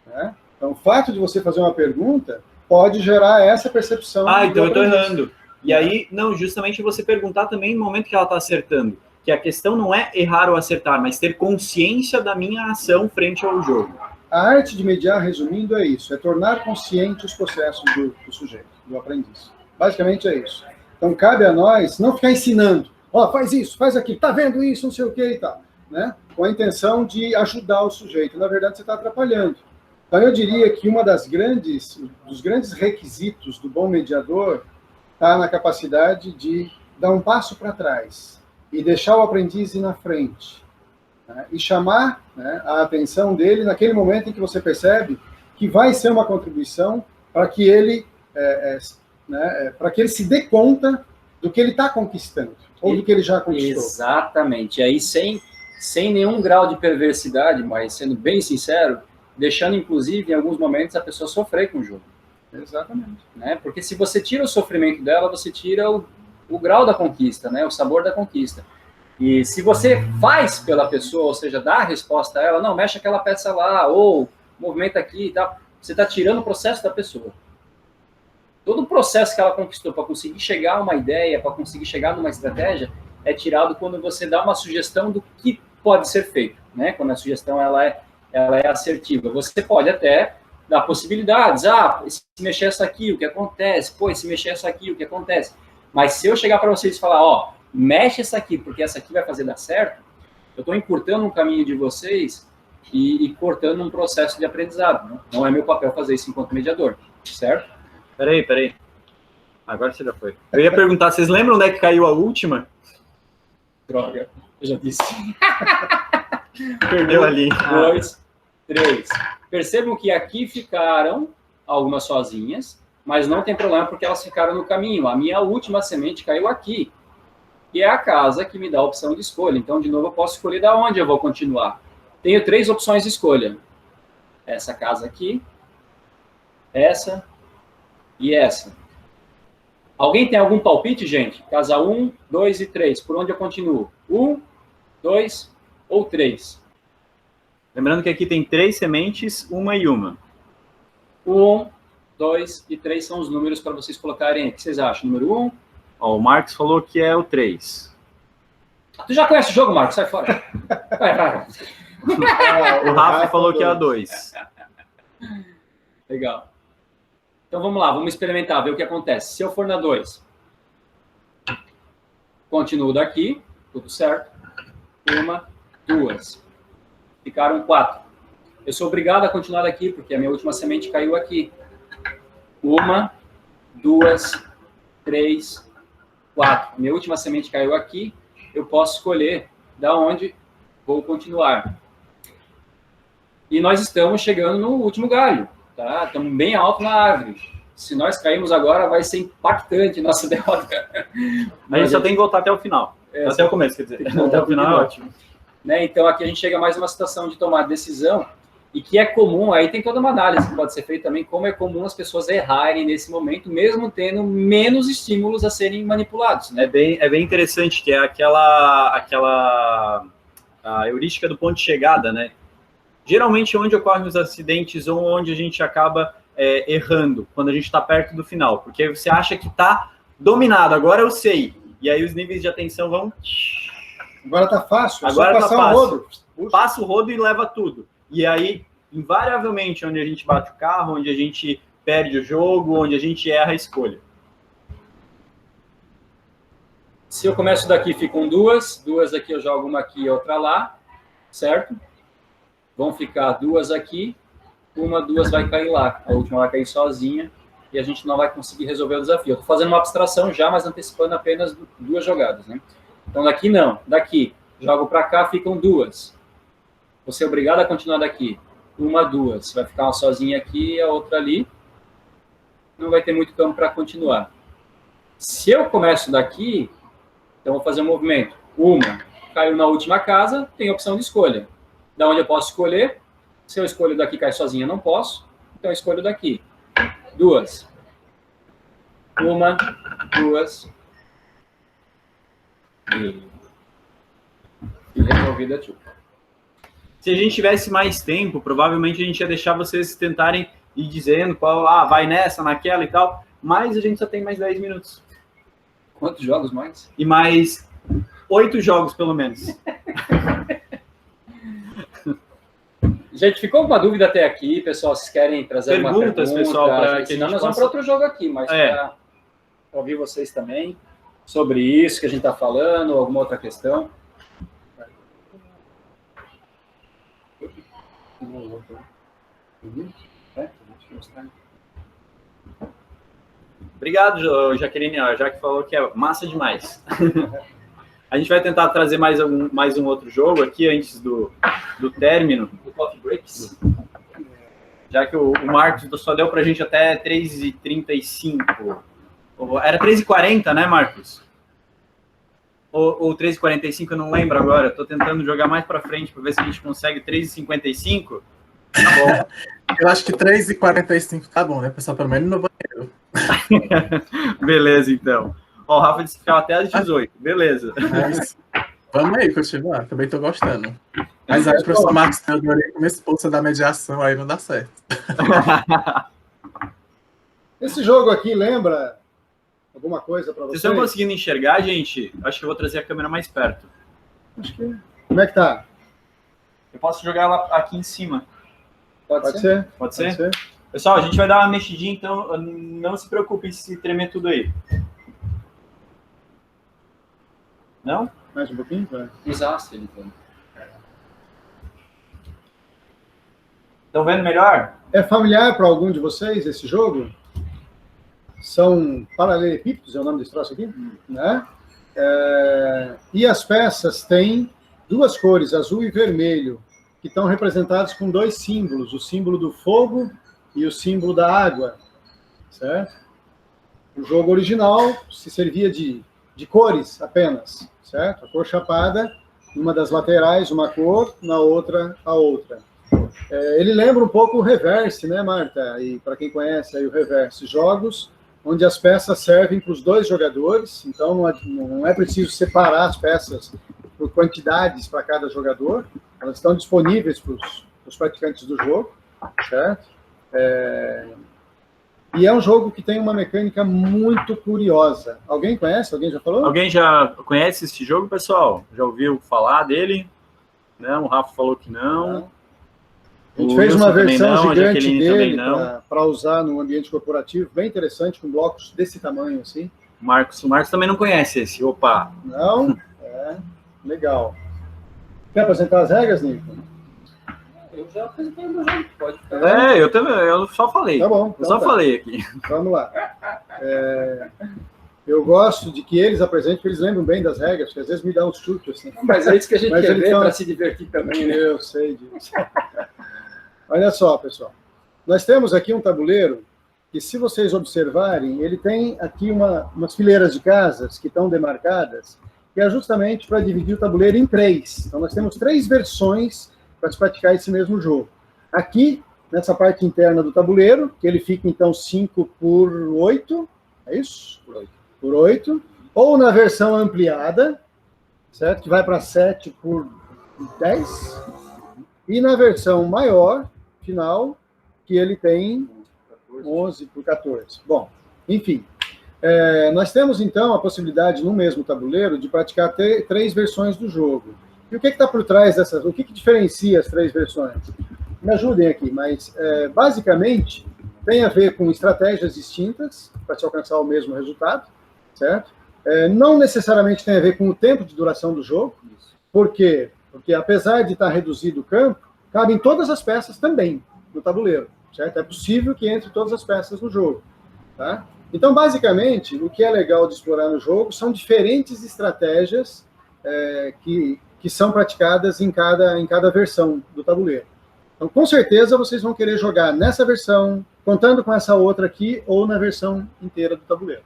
Né? Então, o fato de você fazer uma pergunta pode gerar essa percepção. Então eu tô errando. E aí, não, justamente você perguntar também no momento que ela tá acertando. Que a questão não é errar ou acertar, mas ter consciência da minha ação frente ao jogo. A arte de mediar, resumindo, é isso. É tornar consciente os processos do sujeito, do aprendiz. Basicamente é isso. Então, cabe a nós não ficar ensinando. Ó, faz isso, faz aquilo, tá vendo isso, não sei o que e tal. Né? Com a intenção de ajudar o sujeito. Na verdade, você está atrapalhando. Então, eu diria que dos grandes requisitos do bom mediador está na capacidade de dar um passo para trás e deixar o aprendiz ir na frente. Né? E chamar, né, a atenção dele naquele momento em que você percebe que vai ser uma contribuição para que ele, para que ele se dê conta do que ele está conquistando, ou do que ele já conquistou. Exatamente. E aí, sem nenhum grau de perversidade, mas sendo bem sincero, deixando, inclusive, em alguns momentos, a pessoa sofrer com o jogo. Exatamente. Né? Porque se você tira o sofrimento dela, você tira o grau da conquista, né? O sabor da conquista. E se você faz pela pessoa, ou seja, dá a resposta a ela, não, mexe aquela peça lá, ou movimenta aqui e tal, você está tirando o processo da pessoa. Todo o processo que ela conquistou para conseguir chegar a uma ideia, para conseguir chegar numa estratégia, é tirado quando você dá uma sugestão do que pode ser feito, né? Quando a sugestão ela é assertiva. Você pode até dar possibilidades. Se mexer essa aqui, o que acontece? Pô, se mexer essa aqui, o que acontece? Mas se eu chegar para vocês e falar, mexe essa aqui, porque essa aqui vai fazer dar certo, eu estou encurtando um caminho de vocês e cortando um processo de aprendizado. Né? Não é meu papel fazer isso enquanto mediador, certo? Peraí. Agora você já foi. Eu ia perguntar, vocês lembram onde é que caiu a última? Droga, eu já disse. Perdeu ali. 2, 3. Percebam que aqui ficaram algumas sozinhas, mas não tem problema porque elas ficaram no caminho. A minha última semente caiu aqui. E é a casa que me dá a opção de escolha. Então, de novo, eu posso escolher de onde eu vou continuar. Tenho 3 opções de escolha. Essa casa aqui, essa e essa. Alguém tem algum palpite, gente? Casa 1, 2 e 3. Por onde eu continuo? 1, 2 ou 3? Lembrando que aqui tem 3 sementes, uma e uma. 1, 2 e 3 são os números para vocês colocarem. O que vocês acham? Número 1? O Marcos falou que é o 3. Tu já conhece o jogo, Marcos? Sai fora. Vai. O Rafa falou que é o 2. Legal. Então vamos lá, vamos experimentar, ver o que acontece. Se eu for na 2, continuo daqui, tudo certo. 1, 2. Ficaram 4. Eu sou obrigado a continuar daqui, porque a minha última semente caiu aqui. 1, 2, 3, 4. Minha última semente caiu aqui. Eu posso escolher da onde vou continuar. E nós estamos chegando no último galho. Tá? Estamos bem alto na árvore. Se nós caímos agora, vai ser impactante nossa derrota. A gente só tem que voltar até o final. Até o começo, quer dizer. Até o final é ótimo. Né? Então, aqui a gente chega mais uma situação de tomar decisão e que é comum, aí tem toda uma análise que pode ser feita também, como é comum as pessoas errarem nesse momento, mesmo tendo menos estímulos a serem manipulados. Né? É bem interessante, que é aquela a heurística do ponto de chegada, né? Geralmente, onde ocorrem os acidentes ou onde a gente acaba errando, quando a gente está perto do final, porque você acha que está dominado, agora eu sei, e aí os níveis de atenção vão... Agora tá fácil, agora só passar tá fácil. o rodo. Passa o rodo e leva tudo. E aí, invariavelmente, onde a gente bate o carro, onde a gente perde o jogo, onde a gente erra a escolha. Se eu começo daqui, ficam 2 aqui, eu jogo uma aqui e outra lá, certo? Vão ficar 2 aqui, 1, 2 vai cair lá. A última vai cair sozinha e a gente não vai conseguir resolver o desafio. Eu estou fazendo uma abstração já, mas antecipando apenas 2 jogadas, né? Então, daqui não. Daqui, jogo para cá, ficam 2. Você é obrigado a continuar daqui. 1, 2. Vai ficar uma sozinha aqui e a outra ali. Não vai ter muito campo para continuar. Se eu começo daqui, então vou fazer um movimento. 1, caiu na última casa, tem opção de escolha. Da onde eu posso escolher? Se eu escolho daqui, cai sozinha, não posso. Então, eu escolho daqui. 2. 1, 2. E resolvida a tchuca. Se a gente tivesse mais tempo, provavelmente a gente ia deixar vocês tentarem ir dizendo qual, vai nessa, naquela e tal, mas a gente só tem mais 10 minutos. Quantos jogos mais? E mais 8 jogos, pelo menos. Gente, ficou alguma dúvida até aqui, pessoal? Vocês querem trazer uma pergunta? Pessoal, para que senão nós vamos para outro jogo aqui, mas para ouvir vocês também sobre isso que a gente está falando, alguma outra questão. Obrigado, Jaqueline, já que falou que é massa demais. A gente vai tentar trazer mais um outro jogo aqui antes do término. Do Coffee Breaks. Já que o Marcos só deu para a gente até 3h35. Era 3h40, né, Marcos? Ou 3h45, eu não lembro agora. Estou tentando jogar mais para frente para ver se a gente consegue 3h55. Tá bom. Eu acho que 3h45 tá bom, né, pessoal? Pelo menos no banheiro. Beleza, então. Ó, o Rafa disse que ficava até às 18. Beleza. Mas, vamos aí continuar. Também tô gostando. Mas aí o professor Marcos Teodoro como expulsa da mediação, aí não dá certo. Esse jogo aqui lembra alguma coisa para vocês? Vocês estão conseguindo enxergar, gente? Acho que eu vou trazer a câmera mais perto. Acho que... Como é que tá? Eu posso jogar ela aqui em cima. Pode ser? Pode ser? Pessoal, a gente vai dar uma mexidinha, então não se preocupe se tremer tudo aí. Não? Mais um pouquinho? Vai. Usasse ele, então. Estão vendo melhor? É familiar para algum de vocês esse jogo? São paralelepípedos, é o nome desse troço aqui, né? E as peças têm 2 cores, azul e vermelho, que estão representados com 2 símbolos, o símbolo do fogo e o símbolo da água, certo? O jogo original se servia de cores apenas, certo? A cor chapada, numa das laterais uma cor, na outra a outra. Ele lembra um pouco o reverse, né, Marta? E para quem conhece aí o reverse, jogos onde as peças servem para os 2 jogadores, então não é preciso separar as peças por quantidades para cada jogador, elas estão disponíveis para os praticantes do jogo, certo? E é um jogo que tem uma mecânica muito curiosa. Alguém conhece? Alguém já falou? Alguém já conhece esse jogo, pessoal? Já ouviu falar dele? Não, o Rafa falou que não. A gente fez uma versão gigante dele para usar no ambiente corporativo, bem interessante, com blocos desse tamanho, assim. O Marcos também não conhece esse, opa. Não? Legal. Quer apresentar as regras, Nico? Eu já apresentei o meu jogo, pode ficar. Eu também, eu só falei. Tá bom. Eu só falei aqui. Vamos lá. Eu gosto de que eles apresentem, porque eles lembram bem das regras, porque às vezes me dá uns chutes, assim. Mas é isso que a gente quer ver para se divertir também, né? Eu sei disso. Olha só, pessoal. Nós temos aqui um tabuleiro que, se vocês observarem, ele tem aqui umas fileiras de casas que estão demarcadas, que é justamente para dividir o tabuleiro em 3. Então, nós temos 3 versões para se praticar esse mesmo jogo. Aqui, nessa parte interna do tabuleiro, que ele fica, então, 5 por 8, é isso? Por 8. Ou na versão ampliada, certo? Que vai para 7 por 10. E na versão maior, final, que ele tem 11 por 14. Bom, enfim. Nós temos, então, a possibilidade, no mesmo tabuleiro, de praticar 3 versões do jogo. E o que está por trás dessas? O que diferencia as 3 versões? Me ajudem aqui, mas, basicamente, tem a ver com estratégias distintas para se alcançar o mesmo resultado, certo? Não necessariamente tem a ver com o tempo de duração do jogo. Por quê? Porque, apesar de estar reduzido o campo, cabem todas as peças também no tabuleiro, certo? É possível que entre todas as peças no jogo. Tá? Então, basicamente, o que é legal de explorar no jogo são diferentes estratégias que são praticadas em cada versão do tabuleiro. Então, com certeza, vocês vão querer jogar nessa versão, contando com essa outra aqui, ou na versão inteira do tabuleiro.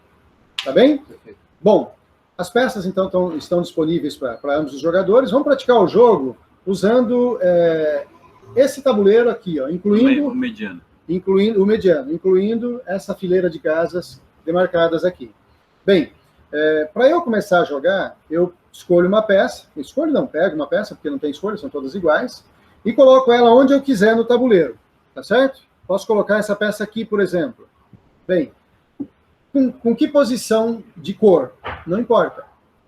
Tá bem? Perfeito. Bom, as peças, então, estão disponíveis para ambos os jogadores. Vamos praticar o jogo usando esse tabuleiro aqui, ó, incluindo o mediano, incluindo essa fileira de casas demarcadas aqui. Bem, para eu começar a jogar, eu escolho uma peça. Escolho não, pego uma peça, porque não tem escolha, são todas iguais, e coloco ela onde eu quiser no tabuleiro, tá certo? Posso colocar essa peça aqui, por exemplo. Bem, com que posição de cor? Não importa.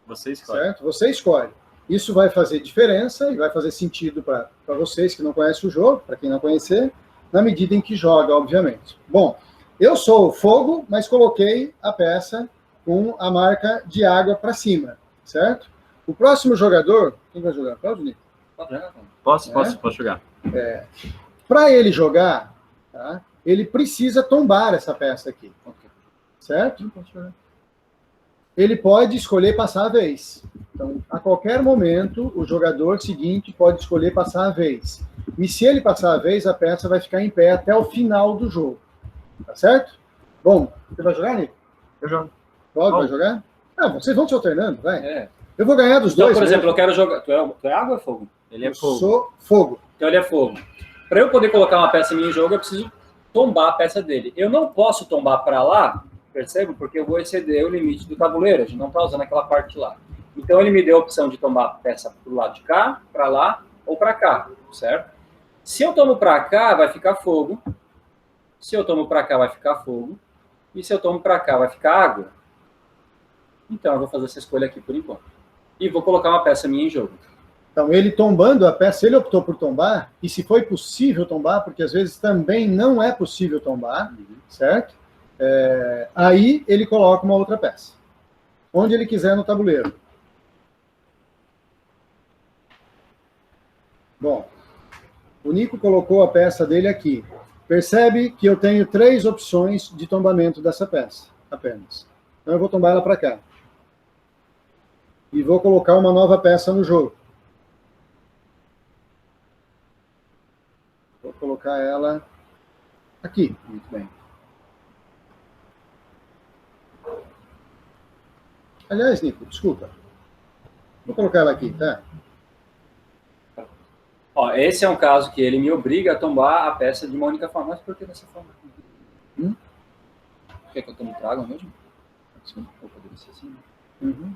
Você escolhe. Certo? Você escolhe. Isso vai fazer diferença e vai fazer sentido para vocês que não conhecem o jogo, para quem não conhecer, na medida em que joga, obviamente. Bom, eu sou fogo, mas coloquei a peça com a marca de água para cima, certo? O próximo jogador... Quem vai jogar? Pode, Nico? Posso jogar. Para ele jogar, tá, ele precisa tombar essa peça aqui. Certo? Ele pode escolher passar a vez. Então, a qualquer momento, o jogador seguinte pode escolher passar a vez. E se ele passar a vez, a peça vai ficar em pé até o final do jogo. Tá certo? Bom, você vai jogar, Nico? Eu jogo. Vai jogar? Vocês vão se alternando, vai. Eu vou ganhar dos dois. Por exemplo, eu quero jogar... Tu é água ou é fogo? Ele é fogo. Sou fogo. Então ele é fogo. Para eu poder colocar uma peça minha em jogo, eu preciso tombar a peça dele. Eu não posso tombar para lá, percebe? Porque eu vou exceder o limite do tabuleiro. A gente não está usando aquela parte lá. Então ele me deu a opção de tombar a peça para o lado de cá, para lá ou para cá, certo? Se eu tomo para cá, vai ficar fogo. Se eu tomo para cá, vai ficar fogo. E se eu tomo para cá, vai ficar água. Então eu vou fazer essa escolha aqui por enquanto. E vou colocar uma peça minha em jogo. Então, ele tombando a peça, ele optou por tombar, e se foi possível tombar, porque às vezes também não é possível tombar, certo? Aí ele coloca uma outra peça, onde ele quiser no tabuleiro. Bom, o Nico colocou a peça dele aqui. Percebe que eu tenho 3 opções de tombamento dessa peça, apenas. Então eu vou tombar ela para cá. E vou colocar uma nova peça no jogo. Vou colocar ela aqui. Muito bem. Aliás, Nico, desculpa. Vou colocar ela aqui, tá? Ó, esse é um caso que ele me obriga a tombar a peça de uma única forma. Mas por que dessa forma? Quer que eu tome trago mesmo? Ou poderia ser assim, né?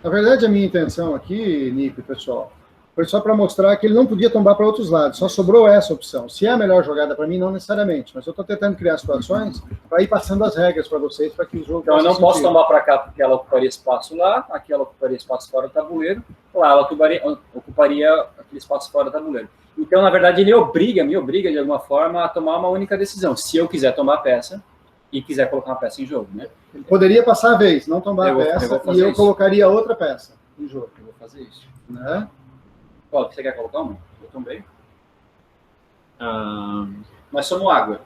Na verdade, a minha intenção aqui, Nico, pessoal, foi só para mostrar que ele não podia tombar para outros lados, só sobrou essa opção. Se é a melhor jogada para mim, não necessariamente, mas eu estou tentando criar situações para ir passando as regras para vocês, para que o jogo... Então eu não posso tombar para cá porque ela ocuparia espaço lá, aqui ela ocuparia espaço fora do tabuleiro, lá ela ocuparia aquele espaço fora do tabuleiro. Então, na verdade, ele me obriga de alguma forma a tomar uma única decisão, se eu quiser tomar a peça e quiser colocar uma peça em jogo, né? Ele poderia passar a vez, não tombar a peça, e eu colocaria outra peça em jogo. Eu vou fazer isso. Né? Qual, você quer colocar uma? Eu também. Nós somos água.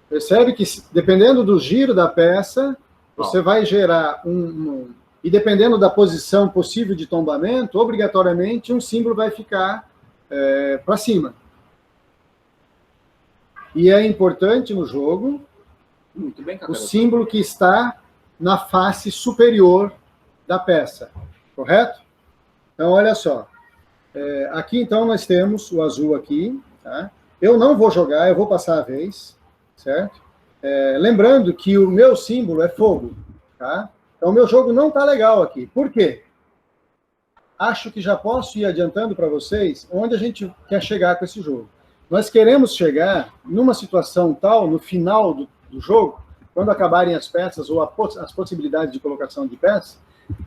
Percebe que, dependendo do giro da peça, você vai gerar e dependendo da posição possível de tombamento, obrigatoriamente um símbolo vai ficar para cima. E é importante no jogo Muito bem, o símbolo que está na face superior da peça, correto? Então, olha só. Aqui, então, nós temos o azul aqui. Tá? Eu não vou jogar, eu vou passar a vez, certo? Lembrando que o meu símbolo é fogo, tá? Então, o meu jogo não está legal aqui. Por quê? Acho que já posso ir adiantando para vocês onde a gente quer chegar com esse jogo. Nós queremos chegar numa situação tal, no final do jogo, quando acabarem as peças ou as possibilidades de colocação de peças,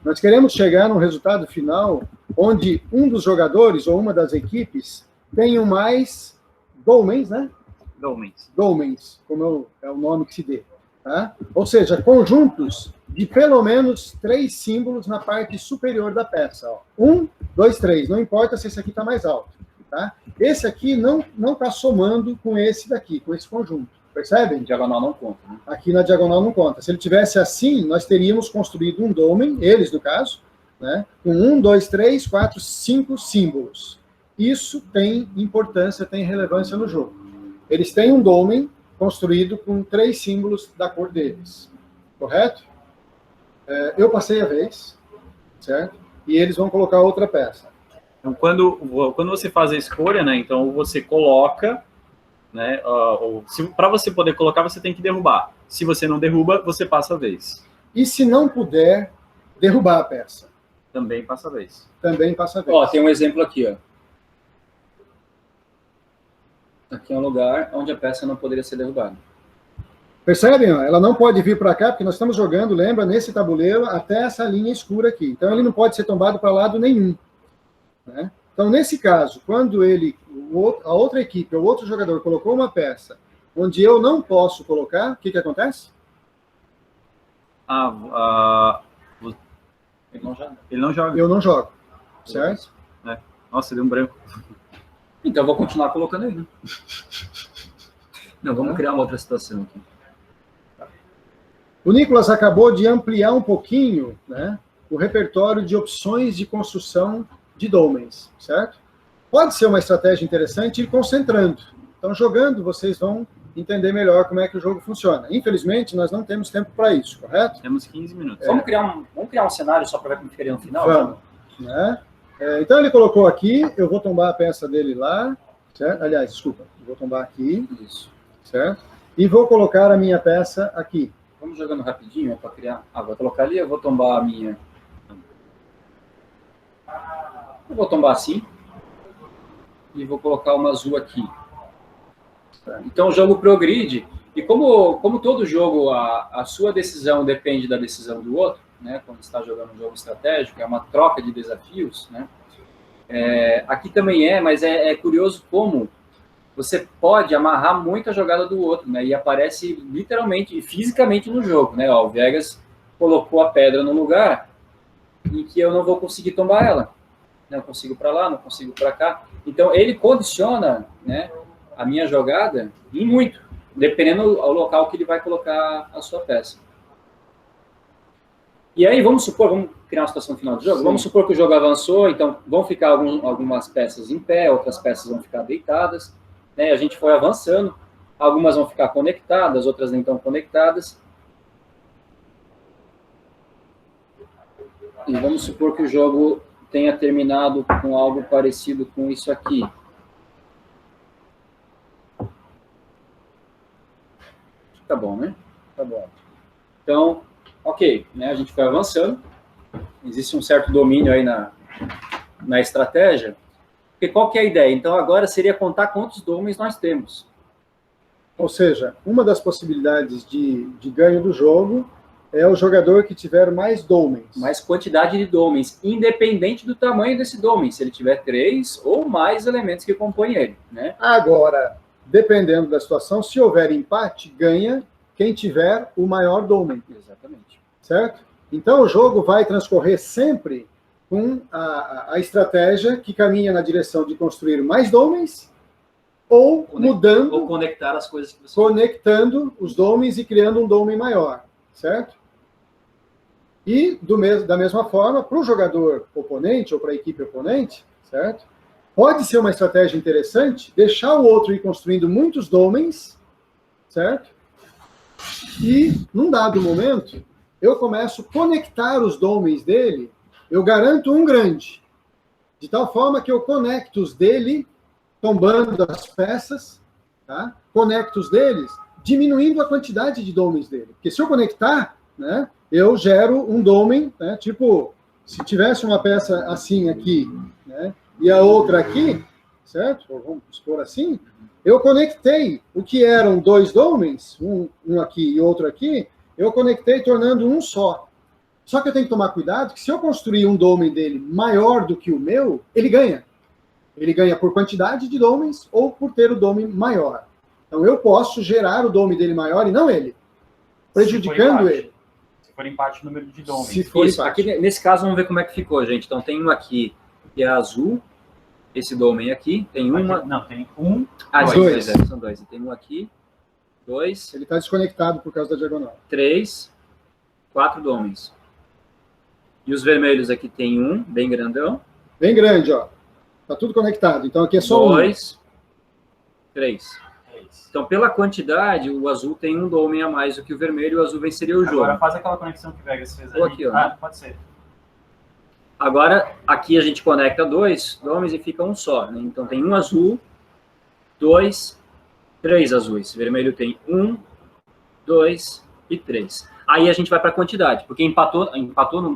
nós queremos chegar num resultado final onde um dos jogadores ou uma das equipes tenham mais dolmens, né? Dolmens. Dolmens, como é o nome que se dê. Tá? Ou seja, conjuntos de pelo menos 3 símbolos na parte superior da peça. Ó. 1, 2, 3. Não importa se esse aqui está mais alto. Tá? Esse aqui não está somando com esse daqui, com esse conjunto. Percebem? Diagonal não conta. Né? Aqui na diagonal não conta. Se ele tivesse assim, nós teríamos construído um dolmen, eles no caso, né, com 1, 2, 3, 4, 5 símbolos. Isso tem importância, tem relevância no jogo. Eles têm um dolmen construído com 3 símbolos da cor deles. Correto? Eu passei a vez, certo? E eles vão colocar outra peça. Então, quando você faz a escolha, né, então você coloca, né, para você poder colocar, você tem que derrubar. Se você não derruba, você passa a vez. E se não puder derrubar a peça? Também passa a vez. Também passa a vez. Ó, tem um exemplo aqui, ó. Aqui é um lugar onde a peça não poderia ser derrubada. Percebem? Ela não pode vir para cá, porque nós estamos jogando, lembra, nesse tabuleiro, até essa linha escura aqui. Então, ele não pode ser tombado para lado nenhum. Né? Então, nesse caso, quando a outra equipe, ou outro jogador, colocou uma peça onde eu não posso colocar, o que acontece? Ele não joga. Eu não jogo. Certo? Nossa, deu um branco. Então, eu vou continuar colocando aí, né? Não, vamos criar uma outra situação aqui. O Nicolas acabou de ampliar um pouquinho, né, o repertório de opções de construção de dolmens, certo? Pode ser uma estratégia interessante ir concentrando. Então, jogando, vocês vão entender melhor como é que o jogo funciona. Infelizmente, nós não temos tempo para isso, correto? Temos 15 minutos. Vamos criar um cenário só para ver como ficaria no final? Vamos. Né? Então, ele colocou aqui, eu vou tombar a peça dele lá, certo? Aliás, desculpa, eu vou tombar aqui, Isso. certo? E vou colocar a minha peça aqui. Vamos jogando rapidinho para criar. Vou colocar ali, eu vou tombar a minha. Eu vou tombar assim. E vou colocar uma azul aqui. Então o jogo progride. E como todo jogo, a sua decisão depende da decisão do outro, né? Quando você está jogando um jogo estratégico, é uma troca de desafios, né? Aqui também mas é curioso como você pode amarrar muito a jogada do outro, né? E aparece literalmente e fisicamente no jogo, né? Ó, o Vegas colocou a pedra no lugar em que eu não vou conseguir tombar ela. Não consigo para lá, não consigo para cá. Então, ele condiciona, né, a minha jogada em muito, dependendo do local que ele vai colocar a sua peça. E aí, vamos criar uma situação no final do jogo? Sim. Vamos supor que o jogo avançou, então vão ficar algumas peças em pé, outras peças vão ficar deitadas. Né, a gente foi avançando, algumas vão ficar conectadas, outras nem estão conectadas. E vamos supor que o jogo tenha terminado com algo parecido com isso aqui. Tá bom, né? Tá bom. Então, ok, né? A gente foi avançando. Existe um certo domínio aí na estratégia. Porque qual que é a ideia? Então, agora seria contar quantos domínios nós temos. Ou seja, uma das possibilidades de ganho do jogo é o jogador que tiver mais domens. Mais quantidade de domens, independente do tamanho desse domen. Se ele tiver 3 ou mais elementos que compõem ele. Né? Agora, dependendo da situação, se houver empate, ganha quem tiver o maior domen. Exatamente. Certo? Então, o jogo vai transcorrer sempre com a estratégia que caminha na direção de construir mais domens ou mudando... Ou conectar as coisas que você... Conectando os domens e criando um domen maior. Certo? E, da mesma forma, para o jogador oponente ou para a equipe oponente, certo? Pode ser uma estratégia interessante deixar o outro ir construindo muitos domens, certo? E, num dado momento, eu começo a conectar os domens dele, eu garanto um grande, de tal forma que eu conecto os dele, tombando as peças, tá? Conecto os deles, diminuindo a quantidade de domens dele. Porque se eu conectar, né, eu gero um domen, né, tipo, se tivesse uma peça assim aqui, né, e a outra aqui, certo? Ou vamos expor assim, eu conectei o que eram 2 domens, um aqui e outro aqui, eu conectei tornando um só. Só que eu tenho que tomar cuidado que se eu construir um domen dele maior do que o meu, ele ganha. Ele ganha por quantidade de domens ou por ter o domen maior. Então eu posso gerar o domen dele maior e não ele. prejudicando ele. Se for empate, o número de domens. Se for Isso, empate. aqui, nesse caso, vamos ver como é que ficou, gente. Então, tem um aqui que é azul, esse domen aqui, tem uma... Não, tem um, dois. São dois. Tem um aqui, 2, Ele está desconectado por causa da diagonal. 3, 4 domens. E os vermelhos aqui tem um, bem grandão. Bem grande, ó. Tá tudo conectado. Então aqui é só 2, 3. Então, pela quantidade, o azul tem um domen a mais do que o vermelho, e o azul venceria o jogo. Agora faz aquela conexão que o Vegas fez ali. Ou aqui, ó. Ah, pode ser. Agora, aqui a gente conecta 2 domens e fica um só, né? Então, tem um azul, 2, 3 azuis. Vermelho tem 1, 2 e 3. Aí a gente vai para a quantidade, porque empatou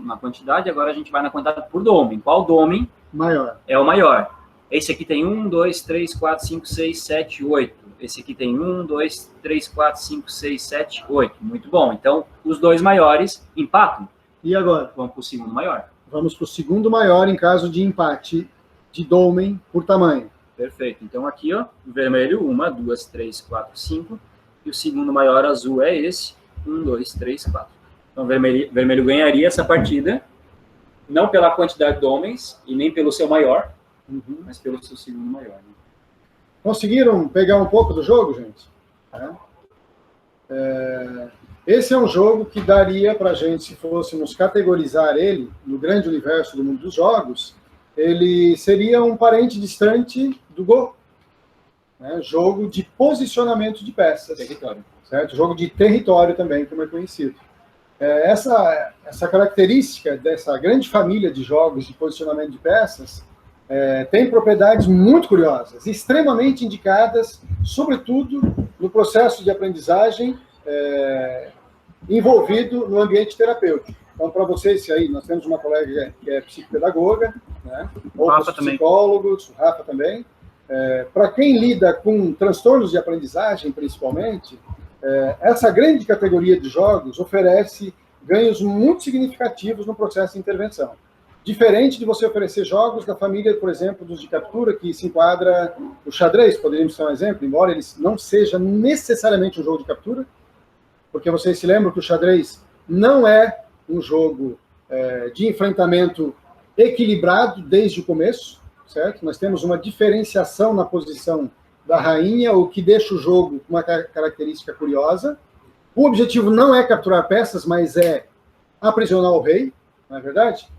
na quantidade, agora a gente vai na quantidade por domen. Qual domen maior. é o maior? Esse aqui tem 1, 2, 3, 4, 5, 6, 7, 8. Esse aqui tem 1, 2, 3, 4, 5, 6, 7, 8. Muito bom. Então, os dois maiores empatam. E agora? Vamos para o segundo maior. Vamos para o segundo maior em caso de empate de domen por tamanho. Perfeito. Então, aqui, ó, vermelho, 1, 2, 3, 4, 5. E o segundo maior azul é esse, 1, 2, 3, 4. Então, vermelho ganharia essa partida, não pela quantidade de homens e nem pelo seu maior, mas pelo seu segundo maior. Né? Conseguiram pegar um pouco do jogo, gente? Esse é um jogo que daria para a gente, se fôssemos categorizar ele no grande universo do mundo dos jogos, ele seria um parente distante do Go. Né? Jogo de posicionamento de peças. Território. Certo? Jogo de território também, como é conhecido. Essa característica dessa grande família de jogos de posicionamento de peças tem propriedades muito curiosas, extremamente indicadas, sobretudo no processo de aprendizagem envolvido no ambiente terapêutico. Então, para vocês aí, nós temos uma colega que é psicopedagoga, né? Outros psicólogos, o Rafa também. Para quem lida com transtornos de aprendizagem, principalmente, essa grande categoria de jogos oferece ganhos muito significativos no processo de intervenção. Diferente de você oferecer jogos da família, por exemplo, dos de captura, que se enquadra o xadrez, poderíamos ser um exemplo, embora ele não seja necessariamente um jogo de captura, porque vocês se lembram que o xadrez não é um jogo de enfrentamento equilibrado desde o começo, certo? Nós temos uma diferenciação na posição da rainha, o que deixa o jogo com uma característica curiosa. O objetivo não é capturar peças, mas é aprisionar o rei, não é verdade?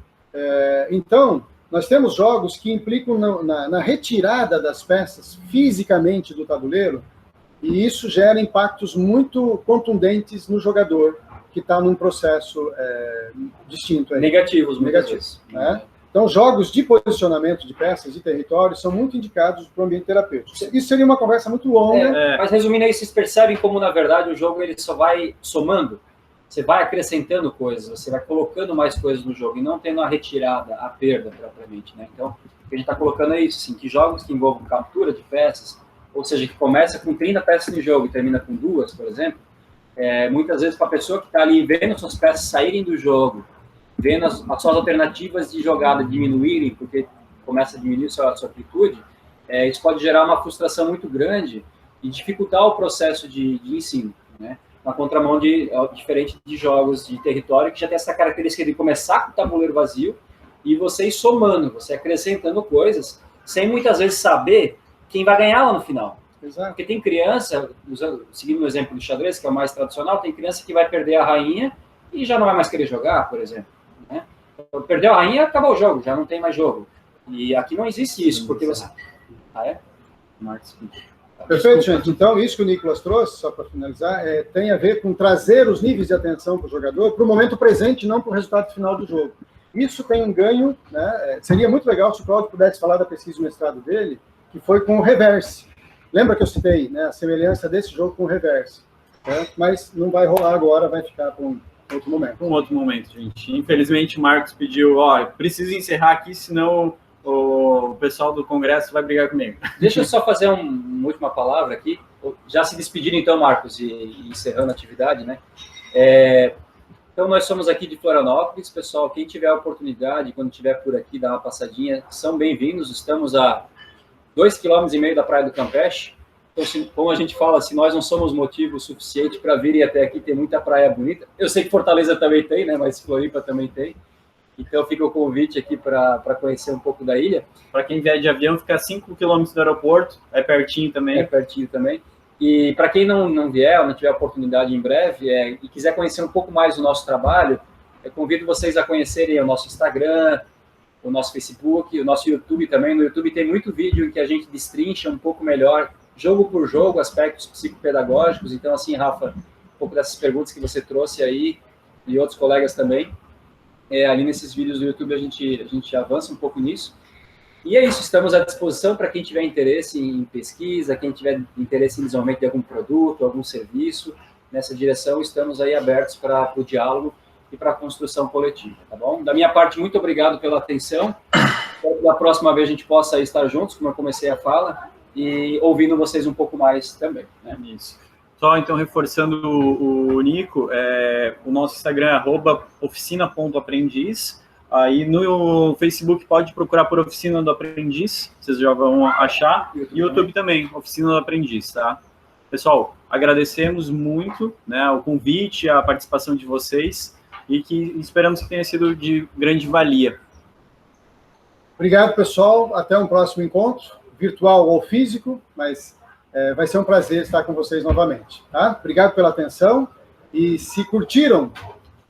Então, nós temos jogos que implicam na retirada das peças fisicamente do tabuleiro, e isso gera impactos muito contundentes no jogador, que está num processo distinto. Negativos, negativos. Né? Então, jogos de posicionamento de peças, de território, são muito indicados para o ambiente terapêutico. Isso seria uma conversa muito longa. Mas, resumindo aí, vocês percebem como, na verdade, o jogo ele só vai somando? Você vai acrescentando coisas, você vai colocando mais coisas no jogo, e não tendo a retirada, a perda, propriamente. Né? Então, o que a gente está colocando é isso, assim, que jogos que envolvam captura de peças, ou seja, que começa com 30 peças no jogo e termina com 2, por exemplo, muitas vezes para a pessoa que está ali vendo suas peças saírem do jogo, vendo as suas alternativas de jogada diminuírem, porque começa a diminuir a sua amplitude, isso pode gerar uma frustração muito grande e dificultar o processo de ensino, né? Na contramão diferente de jogos de território, que já tem essa característica de começar com o tabuleiro vazio e você ir somando, você acrescentando coisas, sem muitas vezes saber quem vai ganhar lá no final. Exato. Porque tem criança, seguindo o exemplo do xadrez, que é o mais tradicional, tem criança que vai perder a rainha e já não vai mais querer jogar, por exemplo. Né? Então, perdeu a rainha, acabou o jogo, já não tem mais jogo. E aqui não existe isso, porque você... Ah, é? Marcos. Perfeito, gente. Então, isso que o Nicolas trouxe, só para finalizar, tem a ver com trazer os níveis de atenção para o jogador para o momento presente, não para o resultado final do jogo. Isso tem um ganho, né? Seria muito legal se o Cláudio pudesse falar da pesquisa de mestrado dele, que foi com o reverse. Lembra que eu citei, né, a semelhança desse jogo com o reverse? Né? Mas não vai rolar agora, vai ficar para um outro momento. Um outro momento, gente. Infelizmente, o Marcos pediu, preciso encerrar aqui, senão o pessoal do Congresso vai brigar comigo. Deixa eu só fazer uma última palavra aqui. Já se despedindo, então, Marcos, e encerrando a atividade, né? Então, nós somos aqui de Florianópolis. Pessoal, quem tiver a oportunidade, quando estiver por aqui, dar uma passadinha, são bem-vindos. Estamos a 2,5 km da Praia do Campeche. Então, como a gente fala, se nós não somos motivo suficiente para virem até aqui, tem muita praia bonita. Eu sei que Fortaleza também tem, né? Mas Floripa também tem. Então fica o convite aqui para conhecer um pouco da ilha. Para quem vier de avião, fica a 5 quilômetros do aeroporto, é pertinho também. É pertinho também. E para quem não vier, ou não tiver oportunidade em breve, e quiser conhecer um pouco mais do nosso trabalho, eu convido vocês a conhecerem o nosso Instagram, o nosso Facebook, o nosso YouTube também. No YouTube tem muito vídeo em que a gente destrincha um pouco melhor, jogo por jogo, aspectos psicopedagógicos. Então, assim, Rafa, um pouco dessas perguntas que você trouxe aí, e outros colegas também, ali nesses vídeos do YouTube a gente avança um pouco nisso. E é isso, estamos à disposição para quem tiver interesse em pesquisa, quem tiver interesse em desenvolvimento de algum produto, algum serviço, nessa direção, estamos aí abertos para o diálogo e para a construção coletiva, tá bom? Da minha parte, muito obrigado pela atenção. Espero que da próxima vez a gente possa estar juntos, como eu comecei a fala, e ouvindo vocês um pouco mais também, né? Isso. Só, então, reforçando o Nico, o nosso Instagram é @oficina.aprendiz. Aí no Facebook pode procurar por Oficina do Aprendiz, vocês já vão achar. E YouTube também, Oficina do Aprendiz, tá? Pessoal, agradecemos muito, né, o convite, a participação de vocês e que esperamos que tenha sido de grande valia. Obrigado, pessoal. Até um próximo encontro, virtual ou físico, mas vai ser um prazer estar com vocês novamente, tá? Obrigado pela atenção e se curtiram,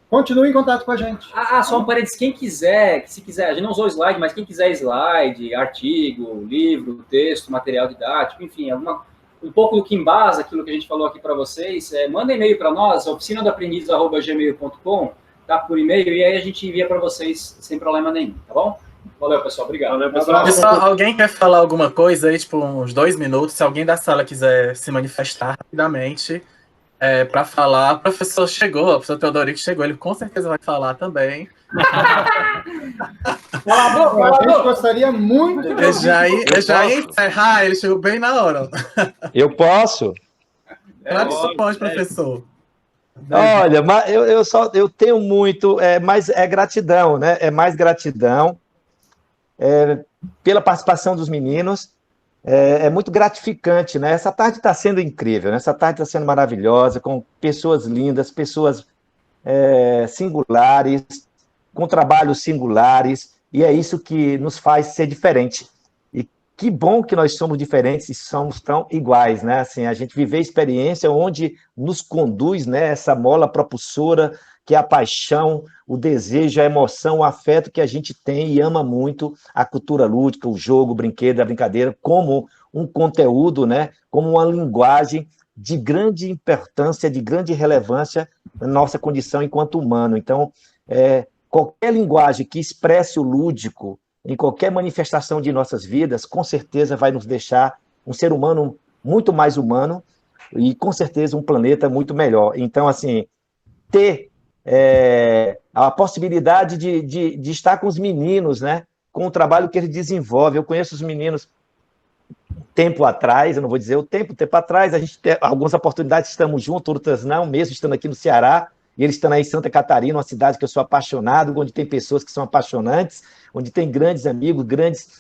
continue em contato com a gente. Só um parênteses, quem quiser, se quiser, a gente não usou slide, mas quem quiser slide, artigo, livro, texto, material didático, enfim, um pouco do que embasa aquilo que a gente falou aqui para vocês, manda e-mail para nós, oficinadoaprendiz@gmail.com, tá, por e-mail, e aí a gente envia para vocês sem problema nenhum, tá bom? Valeu, pessoal, obrigado. Valeu, pessoal. Pessoal, alguém quer falar alguma coisa aí, tipo, uns 2 minutos, se alguém da sala quiser se manifestar rapidamente, para falar, o professor chegou, o professor Teodorico chegou, ele com certeza vai falar também. A gente gostaria muito de... Eu já ia encerrar, ele chegou bem na hora. Eu posso? Claro que você pode, professor. Olha, mas eu tenho muito, mas é gratidão, né? É mais gratidão pela participação dos meninos. É muito gratificante, né? Essa tarde está sendo incrível, né? Essa tarde está sendo maravilhosa, com pessoas lindas, pessoas singulares, com trabalhos singulares, e é isso que nos faz ser diferente. E que bom que nós somos diferentes e somos tão iguais, né? Assim, a gente viver a experiência onde nos conduz, né, essa mola propulsora, que é a paixão, o desejo, a emoção, o afeto que a gente tem e ama muito a cultura lúdica, o jogo, o brinquedo, a brincadeira, como um conteúdo, né, como uma linguagem de grande importância, de grande relevância na nossa condição enquanto humano. Então, qualquer linguagem que expresse o lúdico em qualquer manifestação de nossas vidas, com certeza vai nos deixar um ser humano muito mais humano e, com certeza, um planeta muito melhor. Então, assim, ter a possibilidade de estar com os meninos, né, com o trabalho que eles desenvolvem. Eu conheço os meninos tempo atrás, eu não vou dizer o tempo atrás, a gente tem algumas oportunidades, estamos juntos, outras não, mesmo estando aqui no Ceará, e eles estão aí em Santa Catarina, uma cidade que eu sou apaixonado, onde tem pessoas que são apaixonantes, onde tem grandes amigos,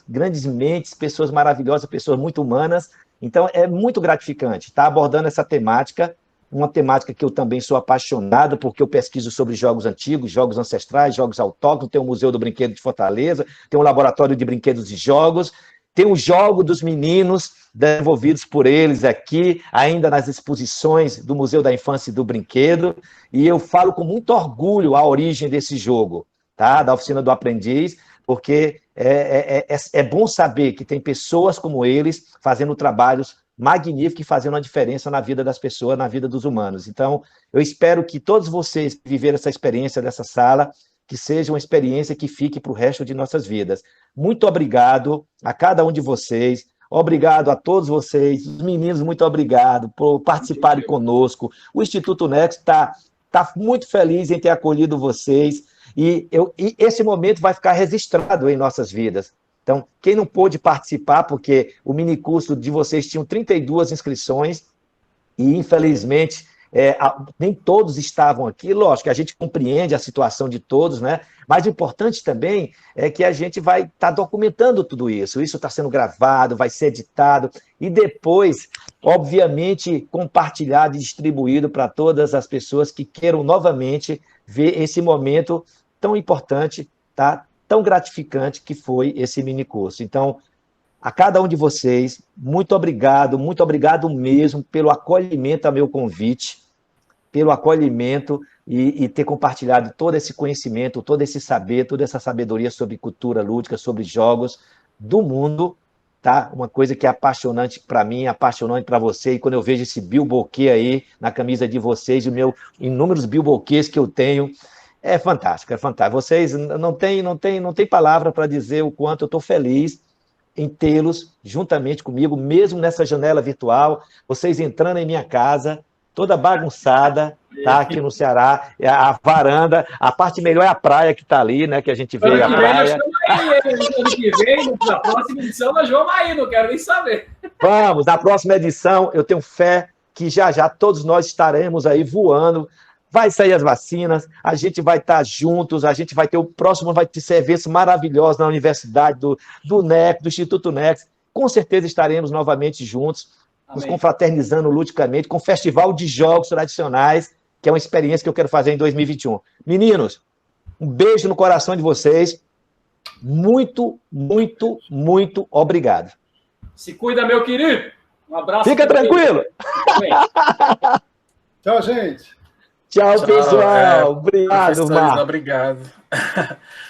grandes mentes, pessoas maravilhosas, pessoas muito humanas. Então, é muito gratificante estar abordando essa temática, uma temática que eu também sou apaixonado, porque eu pesquiso sobre jogos antigos, jogos ancestrais, jogos autóctonos, tem o Museu do Brinquedo de Fortaleza, tem um laboratório de brinquedos e jogos, tem o jogo dos meninos, desenvolvidos por eles aqui, ainda nas exposições do Museu da Infância e do Brinquedo, e eu falo com muito orgulho a origem desse jogo, tá? Da Oficina do Aprendiz, porque é bom saber que tem pessoas como eles fazendo trabalhos magnífico e fazendo uma diferença na vida das pessoas, na vida dos humanos. Então, eu espero que todos vocês que viveram essa experiência dessa sala, que seja uma experiência que fique para o resto de nossas vidas. Muito obrigado a cada um de vocês, obrigado a todos vocês, os meninos, muito obrigado por participarem conosco. O Instituto Nexo está muito feliz em ter acolhido vocês, e esse momento vai ficar registrado em nossas vidas. Então, quem não pôde participar, porque o minicurso de vocês tinha 32 inscrições, e infelizmente nem todos estavam aqui, lógico, a gente compreende a situação de todos, né? Mas o importante também é que a gente vai estar documentando tudo isso. Isso está sendo gravado, vai ser editado e depois, obviamente, compartilhado e distribuído para todas as pessoas que queiram novamente ver esse momento tão importante, tá? Tão gratificante que foi esse minicurso. Então, a cada um de vocês, muito obrigado mesmo pelo acolhimento ao meu convite, pelo acolhimento e ter compartilhado todo esse conhecimento, todo esse saber, toda essa sabedoria sobre cultura lúdica, sobre jogos do mundo, tá? Uma coisa que é apaixonante para mim, apaixonante para você, e quando eu vejo esse bilboquê aí na camisa de vocês, o meu inúmeros bilboquês que eu tenho, é fantástico, é fantástico. Vocês não tem palavra para dizer o quanto eu estou feliz em tê-los juntamente comigo, mesmo nessa janela virtual, vocês entrando em minha casa, toda bagunçada, tá, aqui no Ceará, a varanda, a parte melhor é a praia que está ali, né, que a gente vê a praia. Ano que vem, na próxima edição, nós vamos aí, não quero nem saber. Vamos, na próxima edição, eu tenho fé que já todos nós estaremos aí voando. Vai sair as vacinas, a gente vai estar juntos, a gente vai ter o próximo, vai ter serviço maravilhoso na universidade do NEC, do Instituto NEC. Com certeza estaremos novamente juntos, nos confraternizando ludicamente, com o Festival de Jogos Tradicionais, que é uma experiência que eu quero fazer em 2021. Meninos, um beijo no coração de vocês. Muito, muito, muito obrigado. Se cuida, meu querido. Um abraço. Fica tranquilo. Tchau, gente. Tchau, pessoal. Obrigado, Marcos. Obrigado.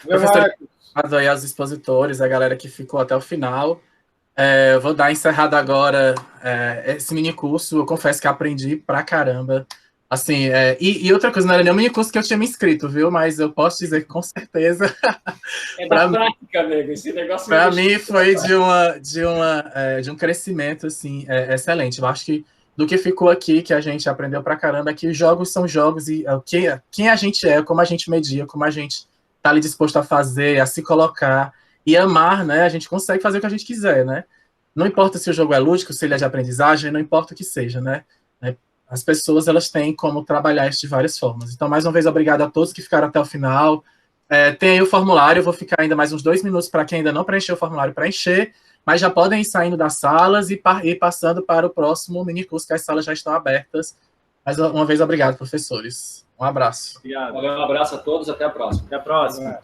Professor, obrigado aí aos expositores, a galera que ficou até o final. Eu vou dar encerrado agora esse mini curso. Eu confesso que aprendi pra caramba. Assim, e outra coisa, não era nem um mini curso que eu tinha me inscrito, viu? Mas eu posso dizer que com certeza. É da prática, nego. Esse negócio. Para mim foi de um crescimento assim excelente. Eu acho que do que ficou aqui, que a gente aprendeu pra caramba, é que os jogos são jogos e quem a gente é, como a gente media, como a gente tá ali disposto a fazer, a se colocar e amar, né? A gente consegue fazer o que a gente quiser, né? Não importa se o jogo é lúdico, se ele é de aprendizagem, não importa o que seja, né? As pessoas, elas têm como trabalhar isso de várias formas. Então, mais uma vez, obrigado a todos que ficaram até o final. Tem aí o formulário, eu vou ficar ainda mais uns 2 minutos para quem ainda não preencheu o formulário para encher, mas já podem ir saindo das salas e ir passando para o próximo minicurso, que as salas já estão abertas. Mais uma vez, obrigado, professores. Um abraço. Obrigado. Um abraço a todos, até a próxima. Até a próxima.